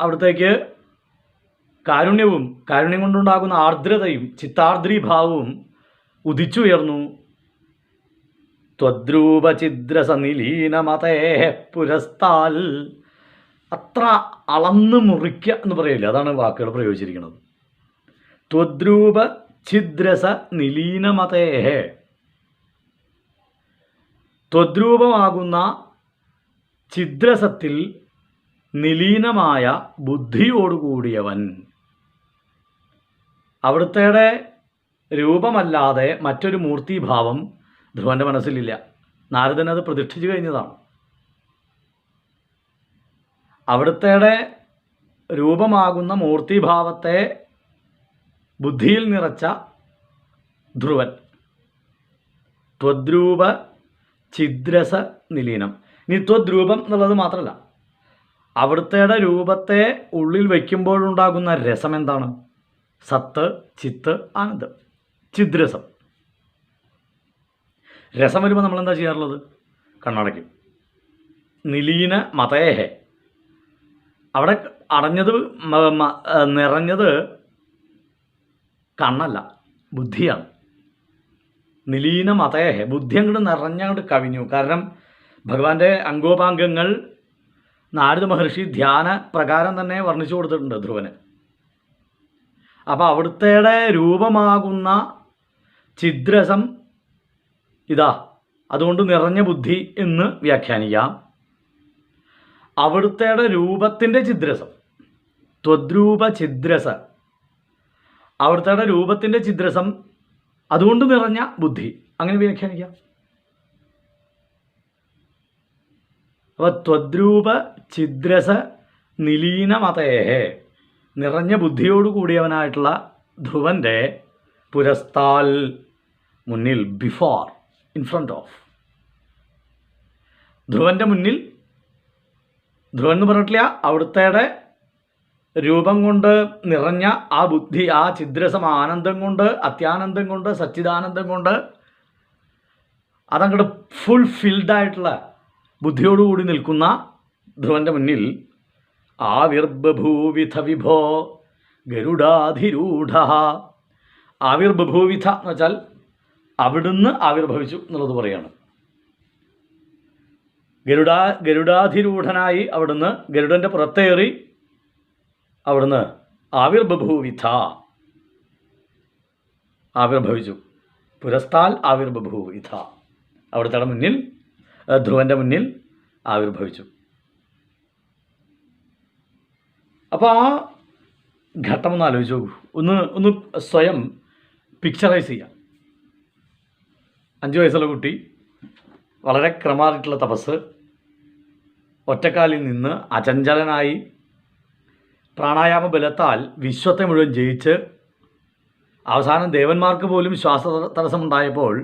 അവിടത്തേക്ക് കാരുണ്യം കൊണ്ടുണ്ടാകുന്ന ആർദ്രതയും ചിത്താർദ്രീഭാവവും ഉദിച്ചുയർന്നു. ത്വദ്രൂപഛിദ്രസനിലീനമതേ പുരസ്താൽ, അത്ര അളന്ന് മുറിക്കുക എന്ന് പറയില്ല, അതാണ് വാക്കുകൾ പ്രയോഗിച്ചിരിക്കുന്നത്. ത്വദ്രൂപ ഛിദ്രസ നിലീനമതേ, ത്വദ്രൂപമാകുന്ന ഛിദ്രസത്തിൽ നിലീനമായ ബുദ്ധിയോടുകൂടിയവൻ. അവിടുത്തെ രൂപമല്ലാതെ മറ്റൊരു മൂർത്തിഭാവം ധ്രുവൻ്റെ മനസ്സിലില്ല. നാരദൻ അത് പ്രതിഷ്ഠിച്ചു കഴിഞ്ഞതാണ്. അവിടുത്തെ രൂപമാകുന്ന മൂർത്തിഭാവത്തെ ബുദ്ധിയിൽ നിറച്ച ധ്രുവൻ. ത്വദ്രൂപ ഛിദ്രസ നിലീനം. ഇനി ത്വദ്രൂപം എന്നുള്ളത് മാത്രമല്ല, അവിടുത്തെ രൂപത്തെ ഉള്ളിൽ വയ്ക്കുമ്പോഴുണ്ടാകുന്ന രസം എന്താണ്? സത്ത്, ചിത്ത്, ആനന്ദം, ചിദ്രസം. രസം വരുമ്പോൾ നമ്മളെന്താ ചെയ്യാറുള്ളത്? കണ്ണടയ്ക്കും. നിലീന മതേഹെ, അവിടെ അടഞ്ഞത് നിറഞ്ഞത് കണ്ണല്ല, ബുദ്ധിയാണ്. നിലീന മതേഹെ, ബുദ്ധി അങ്ങോട്ട് നിറഞ്ഞങ്ങോട്ട് കവിഞ്ഞു. കാരണം ഭഗവാന്റെ അംഗോപാംഗങ്ങൾ നാരദ മഹർഷി ധ്യാന പ്രകാരം തന്നെ വർണ്ണിച്ചു കൊടുത്തിട്ടുണ്ട് ധ്രുവന്. അപ്പോൾ അവിടുത്തെ രൂപമാകുന്ന ചിദ്രസം ഇതാ, അതുകൊണ്ട് നിറഞ്ഞ ബുദ്ധി എന്ന് വ്യാഖ്യാനിക്കാം. അവിടുത്തെ രൂപത്തിൻ്റെ ചിദ്രസം, ത്വദ്രൂപ ഛിദ്രസ, അവിടുത്തെ രൂപത്തിൻ്റെ ചിദ്രസം അതുകൊണ്ട് നിറഞ്ഞ ബുദ്ധി, അങ്ങനെ വ്യാഖ്യാനിക്കാം. അപ്പോൾ ത്വദ്രൂപ ഛിദ്രസ നിലീനമതേഹേ, നിറഞ്ഞ ബുദ്ധിയോട് കൂടിയവനായിട്ടുള്ള ധ്രുവൻ്റെ പുരസ്താൽ, മുന്നിൽ, ബിഫോർ, ഇൻ ഫ്രണ്ട് ഓഫ്. ധ്രുവൻ്റെ മുന്നിൽ, ധ്രുവൻ എന്ന് പറഞ്ഞിട്ടില്ല, അവിടുത്തെ രൂപം കൊണ്ട് നിറഞ്ഞ ആ ബുദ്ധി, ആ ചിദ്രസം ആനന്ദം കൊണ്ട്, അത്യാനന്ദം കൊണ്ട്, സച്ചിദാനന്ദം കൊണ്ട് അതങ്ങോട്ട് ഫുൾഫിൽഡായിട്ടുള്ള ബുദ്ധിയോടുകൂടി നിൽക്കുന്ന ധ്രുവൻ്റെ മുന്നിൽ ആവിർബഭൂവിധ വിഭോ ഗരുഡാധിരൂഢ. ആവിർബഭൂവിധ എന്ന് വെച്ചാൽ അവിടുന്ന് ആവിർഭവിച്ചു എന്നുള്ളത് പറയാണ്. ഗരുഡാധിരൂഢനായി അവിടുന്ന് ഗരുഡൻ്റെ പുറത്തേറി അവിടുന്ന് ആവിർബഭൂവിധ, ആവിർഭവിച്ചു. പുരസ്താൽ ആവിർബഭൂവിധ, അവിടുത്തെ മുന്നിൽ, ധ്രുവൻ്റെ മുന്നിൽ ആവിർഭവിച്ചു. അപ്പോൾ ആ ഘട്ടം ഒന്ന് ആലോചിച്ച് നോക്കൂ, ഒന്ന് സ്വയം പിക്ചറൈസ് ചെയ്യാം. 5 വയസ്സുള്ള കുട്ടി, വളരെ ക്രമാറിയിട്ടുള്ള തപസ്, ഒറ്റക്കാലിൽ നിന്ന് അചഞ്ചലനായി പ്രാണായാമ ബലത്താൽ വിശ്വത്തെ മുഴുവൻ ജയിച്ച് അവസാനം ദേവന്മാർക്ക് പോലും ശ്വാസ തടസ്സമുണ്ടായപ്പോൾ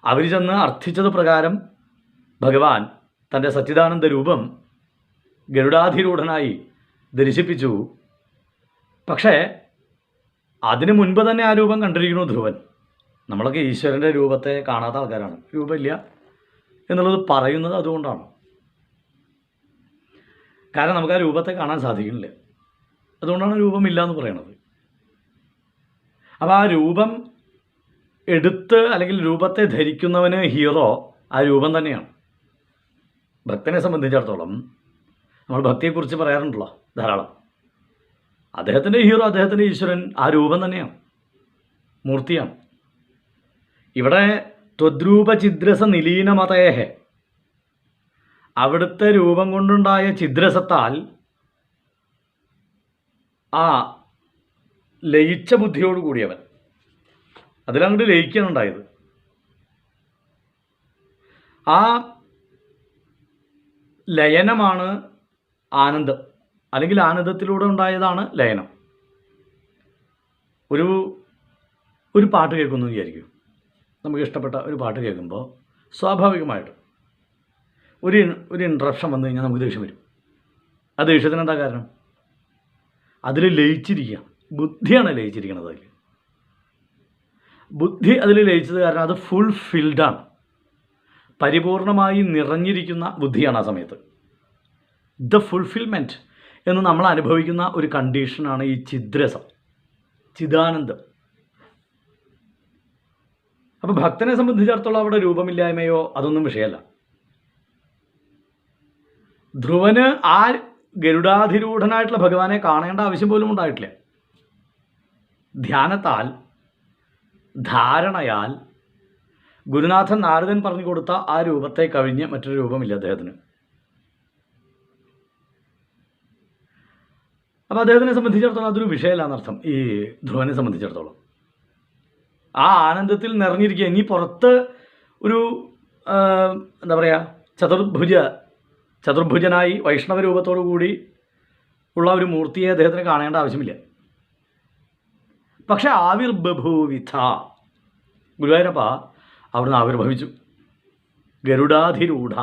അവർ ചെന്ന് അർത്ഥിച്ചത് പ്രകാരം ഭഗവാൻ തൻ്റെ സച്ചിദാനന്ദ രൂപം ഗരുഡാധിരൂഢനായി ദർശിപ്പിച്ചു. പക്ഷേ അതിനു മുൻപ് തന്നെ ആ രൂപം കണ്ടിരിക്കുന്നു ധ്രുവൻ. നമ്മളൊക്കെ ഈശ്വരൻ്റെ രൂപത്തെ കാണാത്ത ആൾക്കാരാണ്. രൂപമില്ല എന്നുള്ളത് പറയുന്നത് അതുകൊണ്ടാണ്. കാരണം നമുക്ക് ആ രൂപത്തെ കാണാൻ സാധിക്കുന്നില്ല, അതുകൊണ്ടാണ് രൂപമില്ല എന്ന് പറയണത്. അപ്പോൾ ആ രൂപം എടുത്ത് അല്ലെങ്കിൽ രൂപത്തെ ധരിക്കുന്നവന് ഹീറോ ആ രൂപം തന്നെയാണ്. ഭക്തനെ സംബന്ധിച്ചിടത്തോളം നമ്മൾ ഭക്തിയെക്കുറിച്ച് പറയാറുണ്ടല്ലോ ധാരാളം. അദ്ദേഹത്തിൻ്റെ ഹീറോ, അദ്ദേഹത്തിൻ്റെ ഈശ്വരൻ ആ രൂപം തന്നെയാണ്, മൂർത്തിയാണ്. ഇവിടെ ത്വദ്രൂപ ചിദ്രസ നിലീനമതേഹെ, അവിടുത്തെ രൂപം കൊണ്ടുണ്ടായ ചിദ്രസത്താൽ ആ ലയിച്ച ബുദ്ധിയോട് കൂടിയവൻ, അതിലങ്ങോട്ട് ലയിക്കാനുണ്ടായത്. ആ ലയനമാണ് ആനന്ദം. അല്ലെങ്കിൽ ആനന്ദത്തിലൂടെ ഉണ്ടായതാണ് ലയനം. ഒരു പാട്ട് കേൾക്കുന്നു വിചാരിക്കും. നമുക്ക് ഇഷ്ടപ്പെട്ട ഒരു പാട്ട് കേൾക്കുമ്പോൾ സ്വാഭാവികമായിട്ട് ഒരു ഇൻട്രപ്ഷൻ വന്നു കഴിഞ്ഞാൽ നമുക്ക് ദേഷ്യം വരും. ആ ദേഷ്യത്തിന് എന്താ കാരണം? അതിൽ ലയിച്ചിരിക്കുക. ബുദ്ധിയാണ് ലയിച്ചിരിക്കുന്നത്. ബുദ്ധി അതിൽ ലയിച്ചത് കാരണം അത് ഫുൾഫിൽഡാണ്, പരിപൂർണമായി നിറഞ്ഞിരിക്കുന്ന ബുദ്ധിയാണ് ആ സമയത്ത്. ദ ഫുൾഫിൽമെൻറ്റ് എന്ന് നമ്മൾ അനുഭവിക്കുന്ന ഒരു കണ്ടീഷനാണ് ഈ ചിദ്രസം, ചിദാനന്ദം. അപ്പോൾ ഭക്തനെ സംബന്ധിച്ചിടത്തോളം അവിടെ രൂപമില്ലായ്മയോ അതൊന്നും വിഷയമല്ല. ധ്രുവന് ആ ഗരുഡാധിരൂഢനായിട്ടുള്ള ഭഗവാനെ കാണേണ്ട ആവശ്യം പോലും ഉണ്ടായിട്ടില്ല. ധ്യാനത്താൽ, ധാരണയാൽ ഗുരുനാഥൻ നാരദൻ പറഞ്ഞു കൊടുത്ത ആ രൂപത്തെ കവിഞ്ഞ് മറ്റൊരു രൂപമില്ല അദ്ദേഹത്തിന്. അപ്പോൾ അദ്ദേഹത്തിനെ സംബന്ധിച്ചിടത്തോളം അതൊരു വിഷയമല്ല എന്നർത്ഥം. ഈ ധ്രുവനെ സംബന്ധിച്ചിടത്തോളം ആ ആനന്ദത്തിൽ നിറഞ്ഞിരിക്കുക. ഇനി പുറത്ത് ഒരു എന്താ പറയുക, ചതുർഭുജനായി വൈഷ്ണവ രൂപത്തോടു കൂടി ഉള്ള ഒരു മൂർത്തിയെ അദ്ദേഹത്തിന് കാണേണ്ട ആവശ്യമില്ല. പക്ഷെ ആവിർബഭൂവിധ, ഗുരുവായൂരപ്പ അവിടുന്ന് ആവിർഭവിച്ചു, ഗരുഡാധിരൂഢ,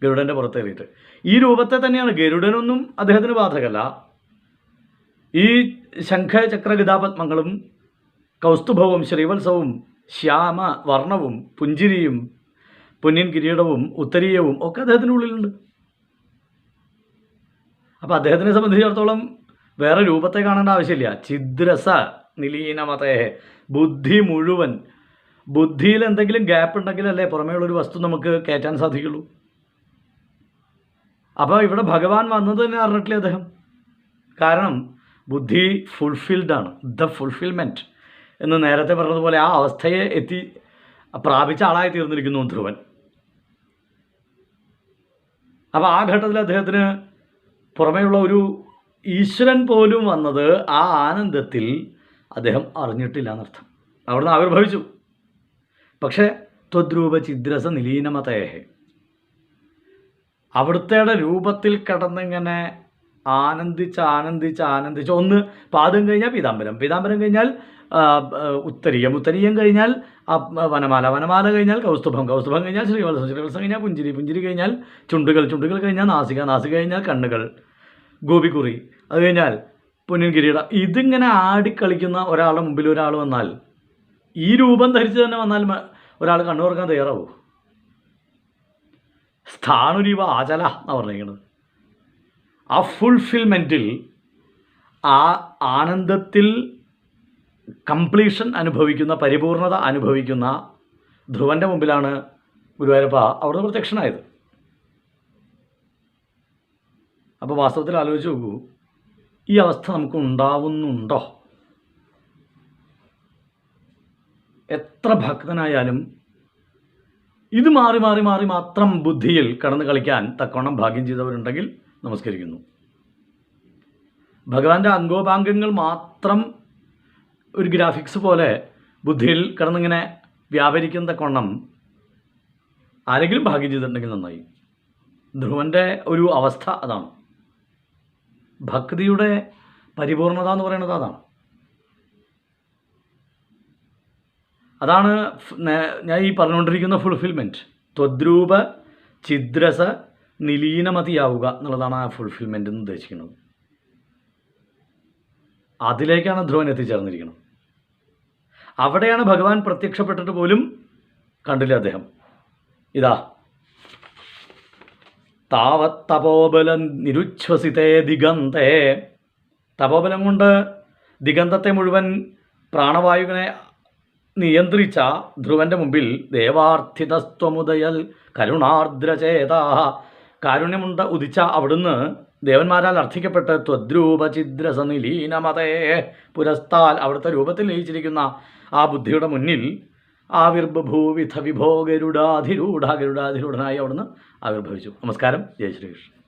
ഗരുഡൻ്റെ പുറത്തേറിയിട്ട്. ഈ രൂപത്തെ തന്നെയാണ്, ഗരുഡനൊന്നും അദ്ദേഹത്തിന് ബാധകല്ല. ഈ ശംഖ ചക്ര ഗദാപത്മങ്ങളും കൗസ്തുഭവും ശ്രീവത്സവും ശ്യാമ വർണ്ണവും പുഞ്ചിരിയും പൊന്നിൻ കിരീടവും ഉത്തരീയവും ഒക്കെ അദ്ദേഹത്തിൻ്റെ ഉള്ളിലുണ്ട്. അപ്പോൾ അദ്ദേഹത്തിനെ സംബന്ധിച്ചിടത്തോളം വേറെ രൂപത്തെ കാണേണ്ട ആവശ്യമില്ല. ചിദ്രസ നിലീനമതേ, ബുദ്ധി മുഴുവൻ, ബുദ്ധിയിൽ എന്തെങ്കിലും ഗ്യാപ്പ് ഉണ്ടെങ്കിലല്ലേ പുറമേയുള്ളൊരു വസ്തു നമുക്ക് കയറ്റാൻ സാധിക്കുള്ളൂ. അപ്പോൾ ഇവിടെ ഭഗവാൻ വന്നത് തന്നെ അറിഞ്ഞിട്ടില്ല അദ്ദേഹം. കാരണം ബുദ്ധി ഫുൾഫിൽഡാണ്. ദ ഫുൾഫിൽമെൻറ്റ് എന്ന് നേരത്തെ പറഞ്ഞതുപോലെ ആ അവസ്ഥയെ പ്രാപിച്ച ആളായി തീർന്നിരിക്കുന്നു ധ്രുവൻ. അപ്പോൾ ആ ഘട്ടത്തിൽ അദ്ദേഹത്തിന് പുറമേയുള്ള ഒരു ഈശ്വരൻ പോലും വന്നത് ആ ആനന്ദത്തിൽ അദ്ദേഹം അറിഞ്ഞിട്ടില്ല എന്നർത്ഥം. അവിടുന്ന് ആവിർഭവിച്ചു. പക്ഷേ ത്വദ്രൂപ ചിദ്രസ നിലീനമതേഹ, അവിടുത്തെ രൂപത്തിൽ കിടന്നിങ്ങനെ ആനന്ദിച്ച് ഒന്ന് പാദം കഴിഞ്ഞാൽ പീതാംബരം കഴിഞ്ഞാൽ ഉത്തരീയം കഴിഞ്ഞാൽ വനമാല കഴിഞ്ഞാൽ കൗസ്തുഭം കഴിഞ്ഞാൽ ശ്രീവത്സം കഴിഞ്ഞാൽ പുഞ്ചിരി കഴിഞ്ഞാൽ ചുണ്ടുകൾ കഴിഞ്ഞാൽ നാസിക കഴിഞ്ഞാൽ കണ്ണുകൾ, ഗോപിക്കുറി, അത് കഴിഞ്ഞാൽ പൊന്നിൻ കിരീടം. ഇതിങ്ങനെ ആടിക്കളിക്കുന്ന ഒരാളുടെ മുമ്പിൽ ഒരാൾ വന്നാൽ, ഈ രൂപം ധരിച്ച് തന്നെ വന്നാൽ ഒരാൾ കണ്ണു തുറക്കാൻ തയ്യാറാവൂ? സ്ഥാണുരീവ ആചല എന്നാണ് പറഞ്ഞിരിക്കുന്നത്. ആ ഫുൾഫിൽമെൻറ്റിൽ, ആ ആനന്ദത്തിൽ കംപ്ലീഷൻ അനുഭവിക്കുന്ന, പരിപൂർണത അനുഭവിക്കുന്ന ധ്രുവൻ്റെ മുമ്പിലാണ് ഗുരുവായൂരപ്പ അവിടുന്ന് പ്രത്യക്ഷനായത്. അപ്പോൾ വാസ്തവത്തിൽ ആലോചിച്ച് നോക്കൂ, ഈ അവസ്ഥ നമുക്ക് ഉണ്ടാവുന്നുണ്ടോ? എത്ര ഭക്തനായാലും ഇത് മാറി മാത്രം ബുദ്ധിയിൽ കടന്ന് കളിക്കാൻ തക്കവണ്ണം ഭാഗ്യം ചെയ്തവരുണ്ടെങ്കിൽ നമസ്കരിക്കുന്നു. ഭഗവാന്റെ അംഗോപാംഗങ്ങൾ മാത്രം ഒരു ഗ്രാഫിക്സ് പോലെ ബുദ്ധിയിൽ കിടന്നിങ്ങനെ വ്യാപരിക്കുന്ന തക്കവണ്ണം ആരെങ്കിലും ഭാഗ്യം ചെയ്തിട്ടുണ്ടെങ്കിൽ നന്നായി. ധ്രുവൻ്റെ ഒരു അവസ്ഥ അതാണ്. ഭക്തിയുടെ പരിപൂർണത എന്ന് പറയുന്നത് അതാണ് ഞാൻ ഈ പറഞ്ഞുകൊണ്ടിരിക്കുന്ന ഫുൾഫിൽമെൻറ്റ്. ത്വദ്രൂപ ചിദ്രസ നിലീനമതിയാവുക എന്നുള്ളതാണ് ആ ഫുൾഫിൽമെൻ്റ് എന്ന് ഉദ്ദേശിക്കുന്നത്. അതിലേക്കാണ് ധ്രുവൻ എത്തിച്ചേർന്നിരിക്കുന്നത്. അവിടെയാണ് ഭഗവാൻ പ്രത്യക്ഷപ്പെട്ടിട്ട് പോലും കണ്ടില്ല അദ്ദേഹം. ഇതാ താവത് തപോബലം നിരുച്ഛ്വസിതേ ദിഗന്തേ, തപോബലം കൊണ്ട് ദിഗന്തത്തെ മുഴുവൻ പ്രാണവായുവിനെ നിയന്ത്രിച്ച ധ്രുവൻ്റെ മുമ്പിൽ ദേവാർത്ഥിതസ്ത്വമുദയൽ കരുണാർദ്രചേതാ, കാരുണ്യമുണ്ട് ഉദിച്ച അവിടുന്ന് ദേവന്മാരാൽ അർത്ഥിക്കപ്പെട്ട് ത്വദ്രൂപചിദ്രസ നിലീനമതേ പുരസ്താൽ, അവിടുത്തെ രൂപത്തിൽ ലയിച്ചിരിക്കുന്ന ആ ബുദ്ധിയുടെ മുന്നിൽ ആവിർബഭൂവിധ വിഭോ ഗരുഡാധിരൂഢനായി അവിടുന്ന് ആവിർഭവിച്ചു. നമസ്കാരം. ജയ് ശ്രീകൃഷ്ണൻ.